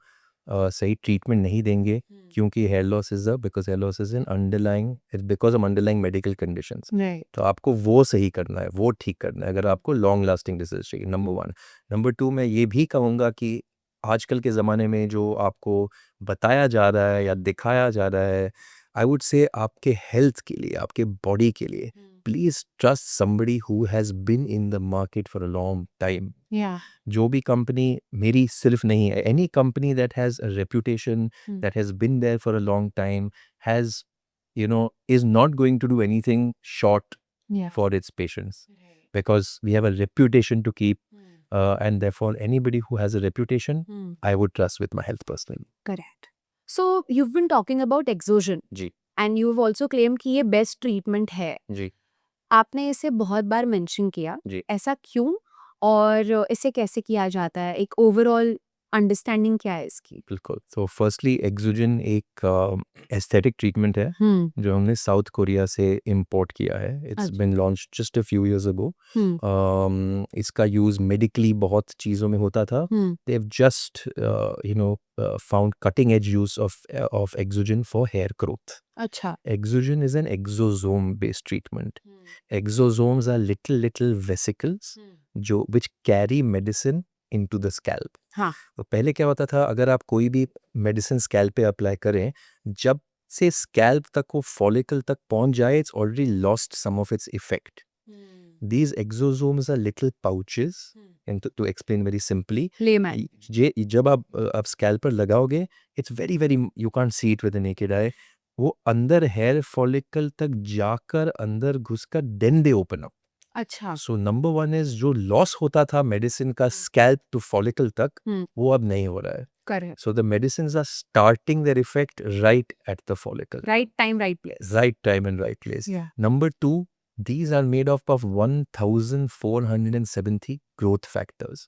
सही ट्रीटमेंट नहीं देंगे क्योंकि hair loss is because hair loss is an underlying because of underlying medical conditions. तो आपको वो सही करना है, वो ठीक करना है अगर आपको लॉन्ग लास्टिंग रिजल्ट चाहिए. Number one. नंबर टू, मैं ये भी कहूँगा कि आजकल के ज़माने में जो आपको बताया जा रहा है या दिखाया जा रहा है, आई वुड से आपके हेल्थ के लिए, आपके बॉडी के लिए, please trust somebody who has been in the market for a long time. या जो भी कंपनी मेरी सिर्फ नहीं है, any company that has a reputation, that has been there for a long time, has is not going to do anything short या for its patients, because we have a reputation to keep, and therefore anybody who has a reputation, I would trust with my health personally. Correct so you've been talking about exogen जी and you've also claimed कि ये best treatment है जी आपने इसे बहुत बार mention किया जी ऐसा क्यों और इसे कैसे किया जाता है एक ओवरऑल अंडरस्टैंडिंग क्या है इसकी बिल्कुल। तो फर्स्टली एक्सोजन एक एस्थेटिक ट्रीटमेंट है जो हमने साउथ कोरिया से इंपोर्ट किया है। इट्स अच्छा। Been launch just a few years ago. इसका यूज़ मेडिकली बहुत चीज़ों में होता था। They have just found cutting edge use of exogen for hair growth. अच्छा Exogen is an exosome based treatment. Exosomes are little vesicles जो which carry medicine into the scalp. हाँ तो पहले क्या होता था, अगर आप कोई भी मेडिसिन स्कैल्प पे अप्लाई करें, जब से स्कैल्प तक वो फॉलिकल तक पहुंच जाए, it's already lost some of its effect. These exosomes are little pouches, and to explain very simply, layman ये जब आप स्कैल्प पर लगाओगे, it's very you can't see it with the naked eye. वो अंदर हेयर फॉलिकल तक जाकर अंदर घुसकर देन दे ओपन अप. अच्छा सो नंबर वन इज जो लॉस होता था मेडिसिन का स्कैल्प टू फॉलिकल तक, वो अब नहीं हो रहा है. Correct So the medicines are starting their effect right at the follicle. Right time right place Right time and right place. Yeah. Number two, these are made up of 1470 growth factors.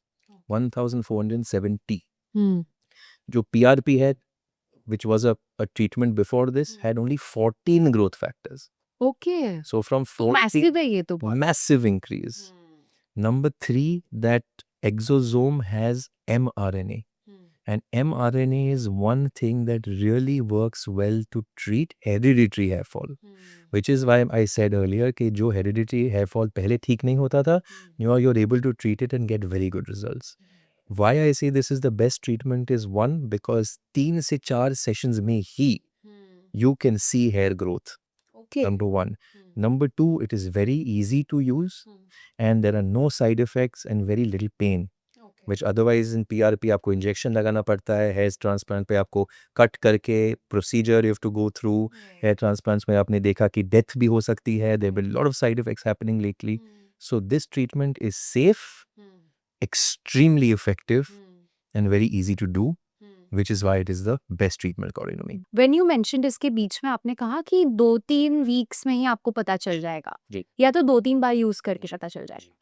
1470. जो PRP है, which was a treatment before this, had only 14 growth factors. Okay So from तो 14, massive है ये तो बहुत massive increase. Number three, that exosome has mRNA. And mRNA is one thing that really works well to treat hereditary hair fall. Which is why I said earlier कि जो hereditary hair fall पहले ठीक नहीं होता था, now you're able to treat it and get very good results. Why I say this is the best treatment is, one, because 3 से 4 sessions में ही you can see hair growth. Okay Number one. Number two, it is very easy to use, and there are no side effects and very little pain. Which otherwise in PRP आपको injection लगाना पड़ता है, hair transplant पे आपको cut करके procedure you have to go through. Hair transplants में आपने देखा कि डेथ भी हो सकती है. There been lot of side effects happening lately. So this treatment is safe, extremely effective, and very easy to do, which is why it is the best treatment according to me. When you mentioned इसके बीच में आपने कहा कि 2-3 weeks में ही आपको पता चल जाएगा जी. या तो 2-3 बार यूज करके पता चल जाएगा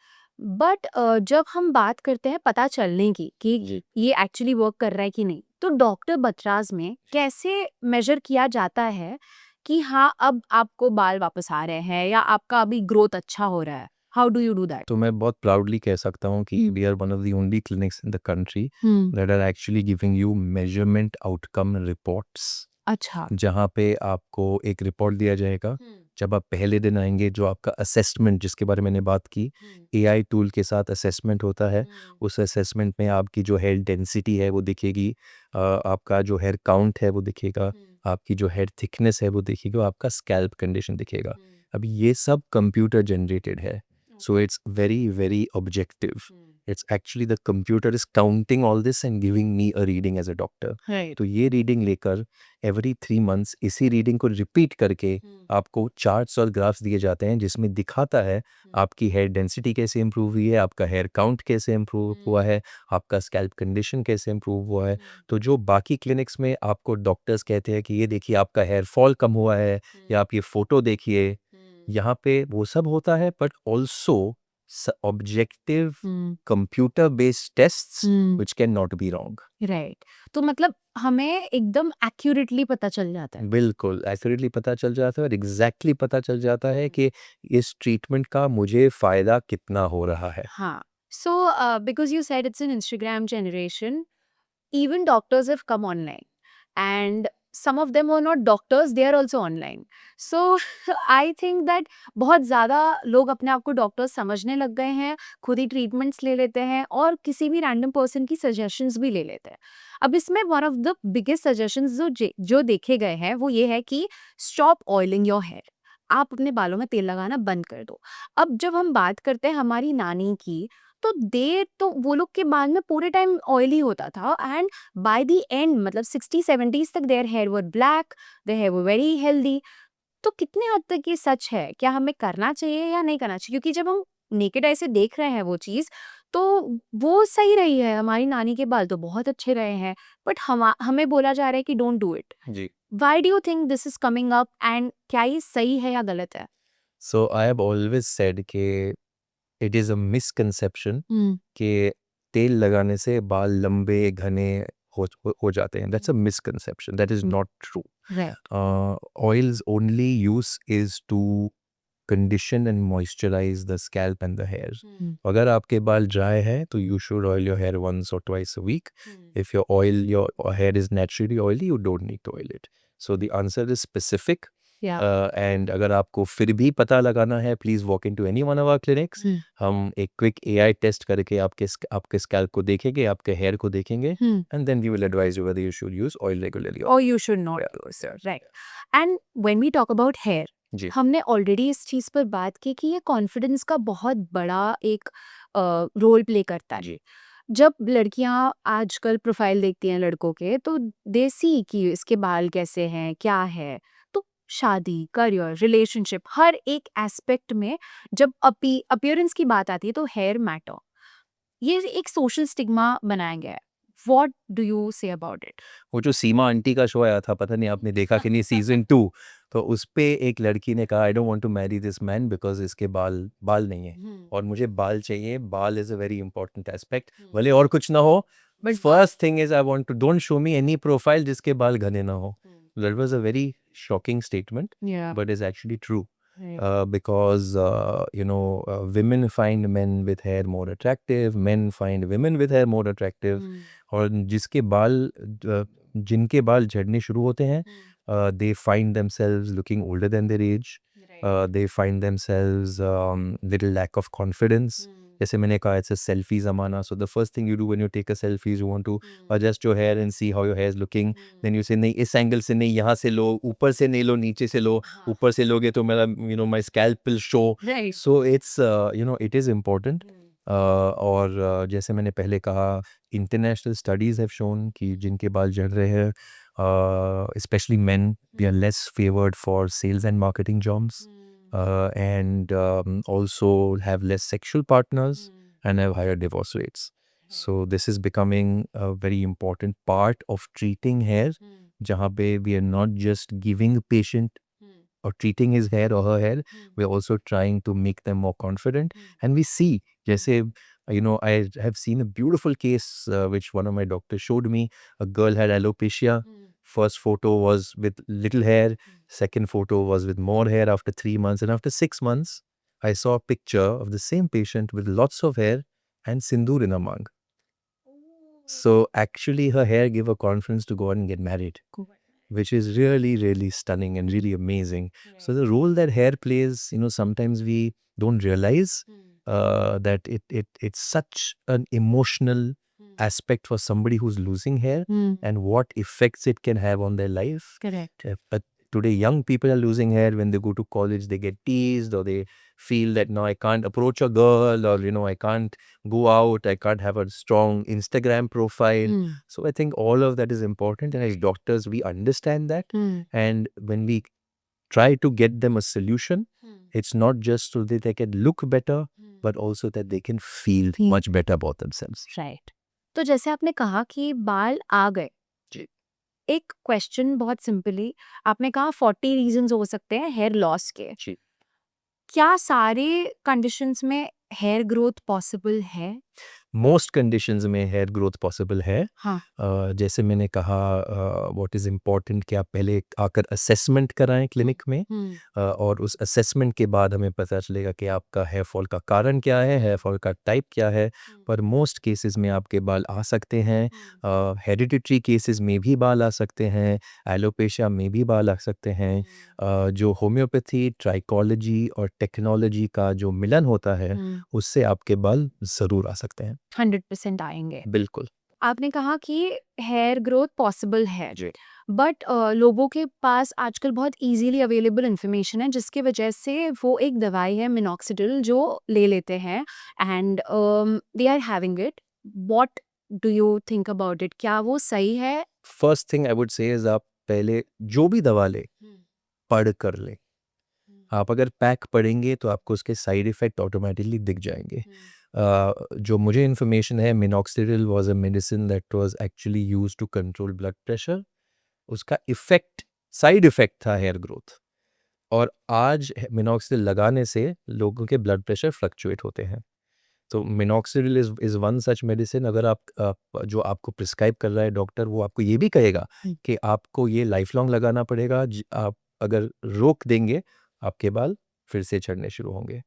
बट जब हम बात करते हैं पता चलने की कि जी. ये एक्चुअली वर्क कर रहा है कि नहीं तो डॉक्टर बतराज में कैसे मेजर किया जाता है कि हाँ अब आपको बाल वापस आ रहे हैं या आपका अभी ग्रोथ अच्छा हो रहा है how do you do that तो मैं बहुत प्राउडली कह सकता हूँ कि we are one of the only clinics in the country that are actually giving you measurement outcome reports. अच्छा जहाँ पे आपको एक रिपोर्ट दिया जाएगा. जब आप पहले दिन आएंगे, जो आपका असेसमेंट जिसके बारे में मैंने बात की, AI टूल के साथ असेसमेंट होता है. उस असेसमेंट में आपकी जो हेयर डेंसिटी है वो दिखेगी, आपका जो हेयर काउंट है वो दिखेगा, आपकी जो हेयर थिकनेस है वो दिखेगा, आपका स्कैल्प कंडीशन दिखेगा. अब ये सब कंप्यूटर जनरेटेड है. So it's very objective. It's actually the computer is counting all this and giving me a reading as a doctor. Right तो ये रीडिंग लेकर every 3 months इसी रीडिंग को रिपीट करके आपको चार्ट्स और ग्राफ्स दिए जाते हैं, जिसमें दिखाता है आपकी हेयर डेंसिटी कैसे इम्प्रूव हुई है, आपका हेयर काउंट कैसे इम्प्रूव हुआ है, आपका स्कैल्प कंडीशन कैसे इम्प्रूव हुआ है. तो जो बाकी क्लिनिक्स में आपको डॉक्टर्स कहते हैं कि ये देखिए आपका हेयर फॉल कम हुआ है, या आप ये फोटो देखिए, यहाँ पे वो सब होता है, but also objective computer based tests which can not be wrong. Right तो मतलब हमें एकदम एक्यूरेटली पता चल जाता है बिल्कुल एक्यूरेटली पता चल जाता है, और एग्जैक्टली पता चल जाता है कि इस ट्रीटमेंट का मुझे फायदा कितना हो रहा है. हाँ so because you said it's an Instagram generation even doctors have come online and some of them who are not doctors they are also online so I think that बहुत ज़्यादा लोग अपने आप को डॉक्टर्स समझने लग गए हैं खुद ही ट्रीटमेंट्स ले लेते हैं और किसी भी रैंडम पर्सन की सजेशंस भी ले लेते हैं अब इसमें one of the biggest suggestions जो देखे गए हैं वो ये है कि स्टॉप ऑयलिंग योर हेयर आप अपने बालों में तेल लगाना बंद कर दो अब जब हम बात करते हैं हमारी नानी की तो तो वो लोग के बाल में पूरे टाइम ऑयली होता था एंड बाय द एंड मतलब 60-70s तक their hair were black, their hair were very healthy. तो कितने हद तक ये सच है? क्या हमें करना चाहिए या नहीं करना चाहिए? क्योंकि जब हम नेकेड आई से देख रहे हैं वो चीज़, तो वो सही रही है, हमारी नानी के बाल तो बहुत अच्छे रहे हैं, बट हमें बोला जा रहा है कि डोंट डू इट। जी। Why do you think this is coming up and क्या ये सही है या गलत है? So I have always said कि इट इज़ अ मिसकंसेप्शन हुँ, कि तेल लगाने से बाल लंबे घने हो जाते हैं। That's a misconception, that is hmm, not true. Right. Oil's only use is to condition and moisturize the scalp and the hair. हुँ, अगर आपके बाल ड्राई है तो you should oil your hair once or twice a week. Hmm, If your hair is naturally oily, you don't need to oil it. So the answer is specific. या And अगर आपको फिर भी पता लगाना है, please walk into any one of our clinics. हुँ, हम एक क्विक AI टेस्ट करके आपके स्कैल्प को देखेंगे, आपके हेयर को देखेंगे, हुँ। and then we will advise you whether you should use oil regularly or और you should not Yeah. Do so, right. And when we talk about hair, जी। हमने ऑलरेडी इस चीज़ पर बात की कि ये कॉन्फिडेंस का बहुत बड़ा एक रोल प्ले करता है। जी। जब लड़कियां आजकल प्रोफाइल देखती हैं लड़कों के, तो दे सी कि इसके बाल कैसे हैं, क्या है। तो शादी, करियर, रिलेशनशिप, हर एक एस्पेक्ट में जब अपीयरेंस की बात आती है तो हेयर मैटर। ये एक सोशल स्टिग्मा बनाया गया है। What do you say about it? वो जो सीमा आंटी का शो आया था, पता नहीं आपने देखा कि नहीं, सीज़न 2, तो उसपे एक लड़की ने कहा I don't want to marry this man because इसके बाल बाल नहीं है और मुझे बाल चाहिए। बाल is a very important aspect, भले और कुछ ना हो, but first thing is I want to don't show me any profile जिसके बाल घने ना हो। That was a very shocking statement, या but is actually true. Because women find men with hair more attractive, men find women with hair more attractive. और जिनके बाल झड़ने शुरू होते हैं, they find themselves looking older than their age. They find themselves little lack of confidence. जैसे मैंने कहा, it's a selfie ज़माना. So the first thing you do when you take a selfie is you want to adjust your hair and see how your hair is looking. Then you say नहीं, इस angle से नहीं, यहाँ से लो, ऊपर से नहीं लो, नीचे से लो। ऊपर से लोगे तो मेरा my scalp will show. Right. So it's it is important. और जैसे मैंने पहले कहा, इंटरनेशनल स्टडीज़ हैव शोन कि जिनके बाल झड़ रहे हैं, especially men, they are less favored for sales and marketing jobs, and also have less sexual partners and have higher divorce rates. So this is becoming a very important part of treating hair, जहाँ पे we are not just giving the patient or treating his hair or her hair, we are also trying to make them more confident. And we see, जैसे I have seen a beautiful case which one of my doctors showed me. A girl had alopecia. First photo was with little hair. Second photo was with more hair after 3 months. And after 6 months, I saw a picture of the same patient with lots of hair and sindoor in her mouth. So actually her hair gave her confidence to go out and get married, which is really, really stunning and really amazing. So the role that hair plays, sometimes we don't realize that it's such an emotional aspect for somebody who's losing hair and what effects it can have on their life. Correct. But today young people are losing hair. When they go to college, they get teased, or they feel that no, I can't approach a girl, or I can't go out, I can't have a strong Instagram profile. So I think all of that is important, and as doctors we understand that. And when we try to get them a solution, it's not just so that they can look better, but also that they can feel much better about themselves. Right. तो जैसे आपने कहा कि बाल आ गए, जी। एक question बहुत simply, आपने कहा 40 रीजंस हो सकते हैं हेयर लॉस के। जी। क्या सारे कंडीशंस में हेयर ग्रोथ पॉसिबल है? मोस्ट कंडीशंस में हेयर ग्रोथ पॉसिबल है। हाँ। जैसे मैंने कहा, व्हाट इज़ इम्पॉर्टेंट कि आप पहले आकर असेसमेंट कराएं क्लिनिक में, और उस असेसमेंट के बाद हमें पता चलेगा कि आपका हेयर फॉल का कारण क्या है, हेयर फॉल का टाइप क्या है। पर मोस्ट केसेस में आपके बाल आ सकते हैं, हेरिडिटरी केसेस में भी बाल आ सकते हैं, एलोपेशिया में भी बाल आ सकते हैं। जो होम्योपैथी, ट्राइकोलॉजी और टेक्नोलॉजी का जो मिलन होता है, उससे आपके बाल ज़रूर आ सकते हैं। 100% आएंगे। बिल्कुल। आपने कहा कि हेयर ग्रोथ पॉसिबल है, जी बट लोगों के पास आजकल बहुत इजीली अवेलेबल इंफॉर्मेशन है जिसकी वजह से वो एक दवाई है मिनॉक्सिडिल जो ले लेते हैं and they are having it. What do you think about it? क्या वो सही है? First thing I would say is आप पहले जो भी दवा ले पढ़ कर ले। आप अगर पैक पढ़ेंगे तो आपको उसके साइड इफ़ेक्ट ऑटोमेटिकली दिख जाएंगे। जो मुझे इन्फॉर्मेशन है, minoxidil was a medicine that was actually used to control blood pressure. उसका इफ़ेक्ट साइड इफ़ेक्ट था हेयर ग्रोथ, और आज मिनॉक्सिडिल लगाने से लोगों के ब्लड प्रेशर फ्लक्चुएट होते हैं। तो minoxidil is one such medicine. अगर आप जो आपको प्रिस्क्राइब कर रहा है डॉक्टर, वो आपको ये भी कहेगा कि आपको ये लाइफ लॉन्ग लगाना पड़ेगा। आप अगर रोक देंगे, आपके बाल फिर से झड़ने शुरू होंगे।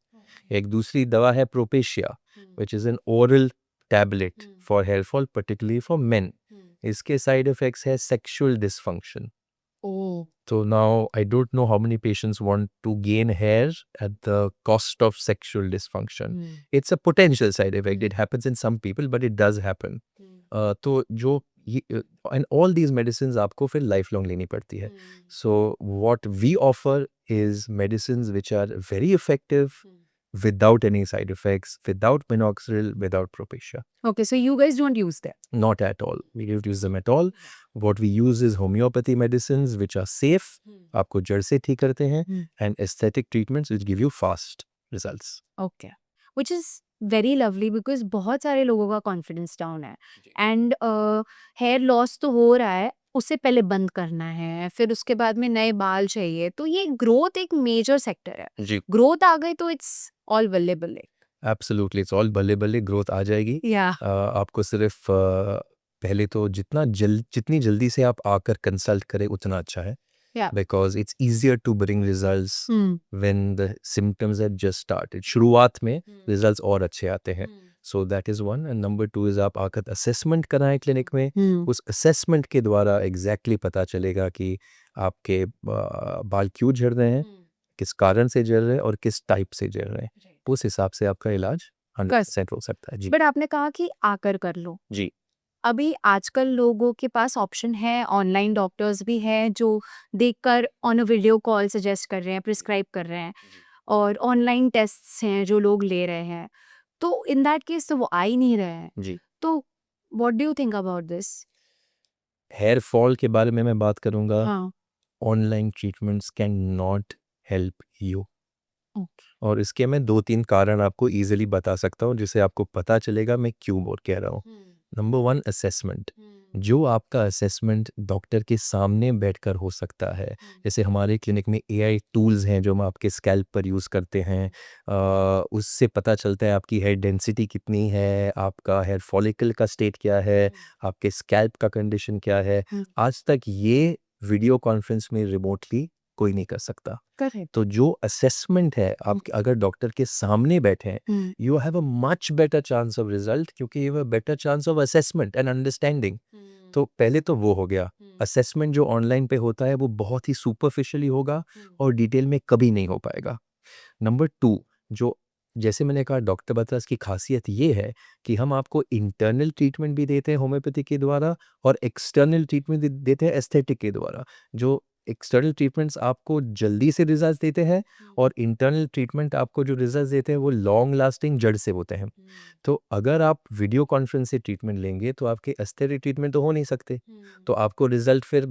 एक दूसरी दवा है Propecia, which is an oral tablet for hair fall, particularly for men. इसके साइड इफ़ेक्ट्स है sexual dysfunction. Oh, So now I don't know how many patients want to gain hair at the cost of sexual dysfunction. It's a potential side effect. It happens in some people, but it does happen. तो जो ये and all these medicines आपको फिर lifelong लेनी पड़ती है. So what we offer is medicines which are very effective, without any side effects, without minoxidil, without propecia. okay, so you guys don't use that. Not at all. We don't use them at all. What we use is homeopathy medicines which are safe, आपको जड़ से ठीक करते हैं, and aesthetic treatments which give you fast results. Okay, which is very lovely because बहुत सारे लोगों का कॉन्फिडेंस डाउन है एंड हेयर लॉस तो हो रहा है, उससे पहले बंद करना है, फिर उसके बाद में नए बाल चाहिए, तो ये ग्रोथ एक मेजर सेक्टर है। जी ग्रोथ आ गई तो इट्स ऑल बल्ले एब्सोल्युटली, इट्स ऑल बल्ले बल्ले ग्रोथ आ जाएगी। या आपको सिर्फ पहले तो जितनी जल्दी से आप आकर कंसल्ट करें उतना अच्छा है, या because it's easier to bring results when the symptoms have just started. शुरुआत में results और अच्छे आते हैं। So that is one. And number two is आप आकर assessment कराएं क्लिनिक में। उस assessment के द्वारा exactly पता चलेगा कि आपके बाल क्यों झड़ रहे हैं, किस कारण से झड़ रहे हैं और किस टाइप से झड़ रहे हैं। उस हिसाब से आपका इलाज 100% हो सकता है। जी बट आपने कहा कि आकर कर लो। जी अभी आजकल लोगों के पास ऑप्शन है, ऑनलाइन डॉक्टर्स भी हैं जो देखकर on a video call suggest कर रहे हैं, प्रिस्क्राइब कर रहे हैं, और ऑनलाइन टेस्ट्स हैं जो लोग ले रहे हैं। तो इन दैट केस तो वो आ ही नहीं रहे हैं। जी तो what do you think about this? Hair fall के बारे में मैं बात करूंगा। हाँ, online treatments can not help you, okay. और इसके मैं 2-3 कारण आपको ईज़िली बता सकता हूँ, जिससे आपको पता चलेगा मैं क्यों बोल कह रहा हूँ। Number 1 assessment. जो आपका असेसमेंट डॉक्टर के सामने बैठकर हो सकता है, जैसे हमारे क्लिनिक में एआई टूल्स हैं जो हम आपके स्कैल्प पर यूज़ करते हैं। उससे पता चलता है आपकी हेयर डेंसिटी कितनी है, आपका हेयर फॉलिकल का स्टेट क्या है, आपके स्कैल्प का कंडीशन क्या है। आज तक ये वीडियो कॉन्फ्रेंस में रिमोटली कोई नहीं कर सकता। करेक्ट। तो जो असेसमेंट है, आप अगर डॉक्टर के सामने बैठे हैं, you have a much better chance of result, क्योंकि you have a better chance of assessment and understanding. तो पहले तो वो हो गया। असेसमेंट जो ऑनलाइन पे होता है वो बहुत ही सुपरफिशियली होगा और डिटेल में कभी नहीं हो पाएगा। नंबर 2, जो जैसे मैंने कहा डॉक्टर बतरस की खासियत ये है कि हम आपको इंटरनल ट्रीटमेंट भी देते हैं होम्योपैथी के द्वारा, और एक्सटर्नल ट्रीटमेंट देते हैं एस्थेटिक के द्वारा। जो एक्सटर्नल ट्रीटमेंट्स आपको जल्दी से रिजल्ट देते हैं, और इंटरनल ट्रीटमेंट आपको जो रिजल्ट देते हैं वो लॉन्ग लास्टिंग जड़ से होते हैं। तो अगर आप वीडियो कॉन्फ्रेंस से ट्रीटमेंट लेंगे तो आपके एस्थेटिक ट्रीटमेंट तो हो नहीं सकते, तो आपको रिजल्ट फिर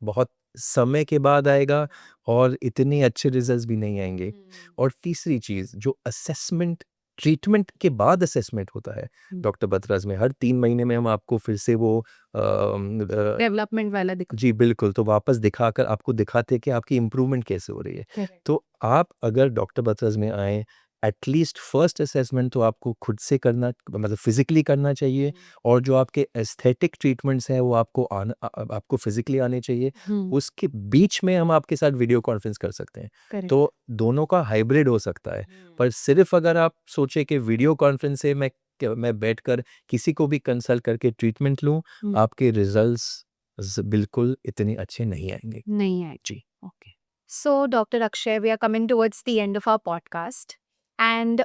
बहुत समय के बाद आएगा, और इतने अच्छे रिजल्ट्स भी नहीं आएंगे। और तीसरी चीज़, जो असेसमेंट ट्रीटमेंट के बाद असेसमेंट होता है डॉक्टर बतरस में, हर 3 महीने में हम आपको फिर से वो डेवलपमेंट वाला जी बिल्कुल, तो वापस दिखाकर आपको दिखाते हैं कि आपकी इम्प्रूवमेंट कैसे हो रही है। करेक्ट। तो आप अगर डॉक्टर बतरस में आएँ, एटलीस्ट फर्स्ट असेसमेंट तो आपको खुद से करना, मतलब फिज़िकली करना चाहिए, और जो आपके एस्थेटिक ट्रीटमेंट्स हैं वो आपको फिज़िकली आने चाहिए। उसके बीच में हम आपके साथ वीडियो कॉन्फ्रेंस कर सकते हैं। करेक्ट। तो दोनों का हाइब्रिड हो सकता है। पर सिर्फ़ अगर आप सोचे कि वीडियो कॉन्फ्रेंस से मैं बैठकर किसी को भी कंसल्ट करके ट्रीटमेंट लूँ, आपके रिज़ल्ट्स बिल्कुल इतने अच्छे नहीं आएँगे। नहीं आए। जी। Okay. So, Dr. Akshay, we are coming towards the end of our podcast. And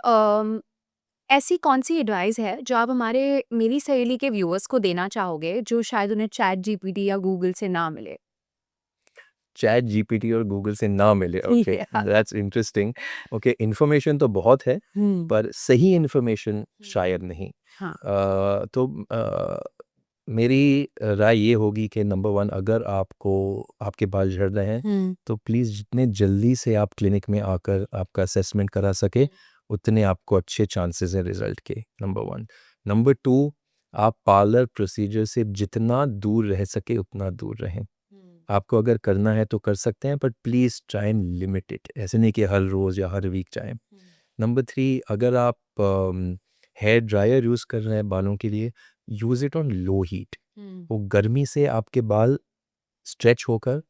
ऐसी कौन सी एडवाइस है जो आप हमारे मेरी सहेली के व्यूअर्स को देना चाहोगे जो शायद उन्हें चैट जीपीटी या गूगल से ना मिले? चैट जीपीटी और गूगल से ना मिले, okay, Yeah. That's interesting. Okay, information तो बहुत है, पर सही इन्फॉर्मेशन शायद नहीं। हाँ। तो मेरी राय ये होगी कि नंबर वन, अगर आपको आपके बाल झड़ रहे हैं तो प्लीज़ जितने जल्दी से आप क्लिनिक में आकर आपका असेसमेंट करा सके उतने आपको अच्छे चांसेस हैं रिजल्ट के, नंबर वन। नंबर टू, आप पार्लर प्रोसीजर से जितना दूर रह सके उतना दूर रहें। आपको अगर करना है तो कर सकते हैं, but please try and limit it, ऐसे नहीं कि हर रोज़ या हर वीक जाएं। नंबर थ्री, अगर आप हेयर ड्रायर यूज़ कर रहे हैं बालों के लिए, use it on low heat. वो गर्मी से आपके बाल स्ट्रेच होकर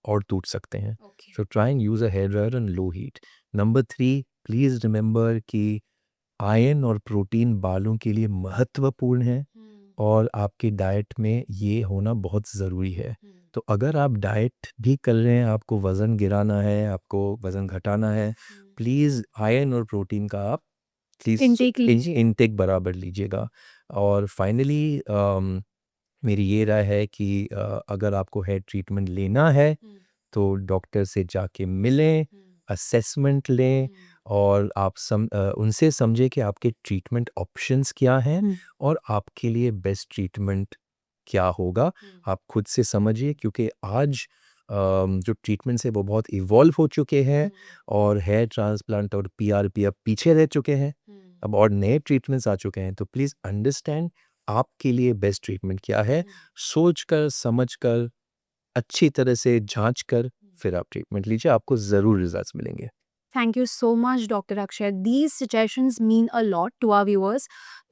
और टूट सकते हैं। Okay. So try and use a hair dryer on low heat. Number three, please remember कि आयरन और प्रोटीन बालों के लिए महत्वपूर्ण है और आपकी डाइट में ये होना बहुत ज़रूरी है। तो अगर आप डाइट भी कर रहे हैं, आपको वज़न गिराना है, आपको वज़न घटाना है, प्लीज़ आयरन और प्रोटीन का आप प्लीज़ Intake लीजिए। इनटेक बराबर लीजिएगा। और फाइनली मेरी ये राय है कि अगर आपको हेयर ट्रीटमेंट लेना है तो डॉक्टर से जाके मिलें, असेसमेंट लें और आप उनसे समझें कि आपके ट्रीटमेंट ऑप्शंस क्या हैं और आपके लिए बेस्ट ट्रीटमेंट क्या होगा। आप खुद से समझिए, क्योंकि आज जो ट्रीटमेंट्स है वो बहुत इवॉल्व हो चुके हैं और हेयर ट्रांसप्लांट और पीआरपी अब पीछे रह चुके हैं, अब और नए ट्रीटमेंट्स आ चुके हैं। तो प्लीज़ अंडरस्टैंड आपके लिए बेस्ट ट्रीटमेंट क्या है, सोचकर समझकर अच्छी तरह से जांच कर फिर आप ट्रीटमेंट लीजिए, आपको ज़रूर रिजल्ट्स मिलेंगे। Thank you so much, Dr. Akshay. These suggestions mean a lot to our viewers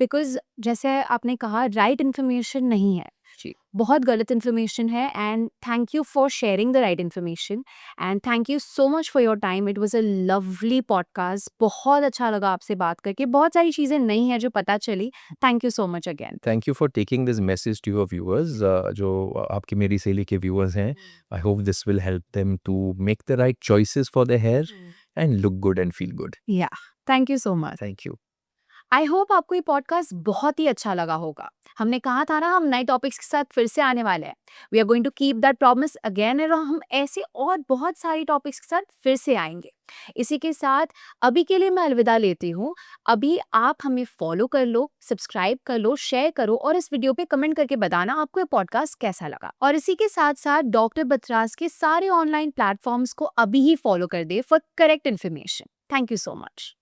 because जैसे आपने कहा right information नहीं है, जी, बहुत गलत information है and thank you for sharing the right information and thank you so much for your time. It was a lovely podcast. बहुत अच्छा लगा आपसे बात करके, बहुत सारी चीज़ें नई हैं जो पता चली. Thank you so much again. Thank you for taking this message to your viewers. जो आपकी मेरी सहेली के व्यूअर्स हैं, I hope this will help them to make the right choices for the hair and look good and feel good. Yeah, thank you so much. Thank you. I hope आपको ये podcast बहुत ही अच्छा लगा होगा। हमने कहा था ना हम नए टॉपिक्स के साथ फिर से आने वाले हैं। We are going to keep that promise again और हम ऐसे और बहुत सारी टॉपिक्स के साथ फिर से आएंगे। इसी के साथ अभी के लिए मैं अलविदा लेती हूँ। अभी आप हमें फॉलो कर लो, सब्सक्राइब कर लो, शेयर करो और इस वीडियो पे कमेंट करके बताना आपको ये पॉडकास्ट कैसा लगा। और इसी के साथ साथ डॉक्टर बतराज के सारे ऑनलाइन प्लेटफॉर्म्स को अभी ही फॉलो कर दे for correct information. Thank you so much.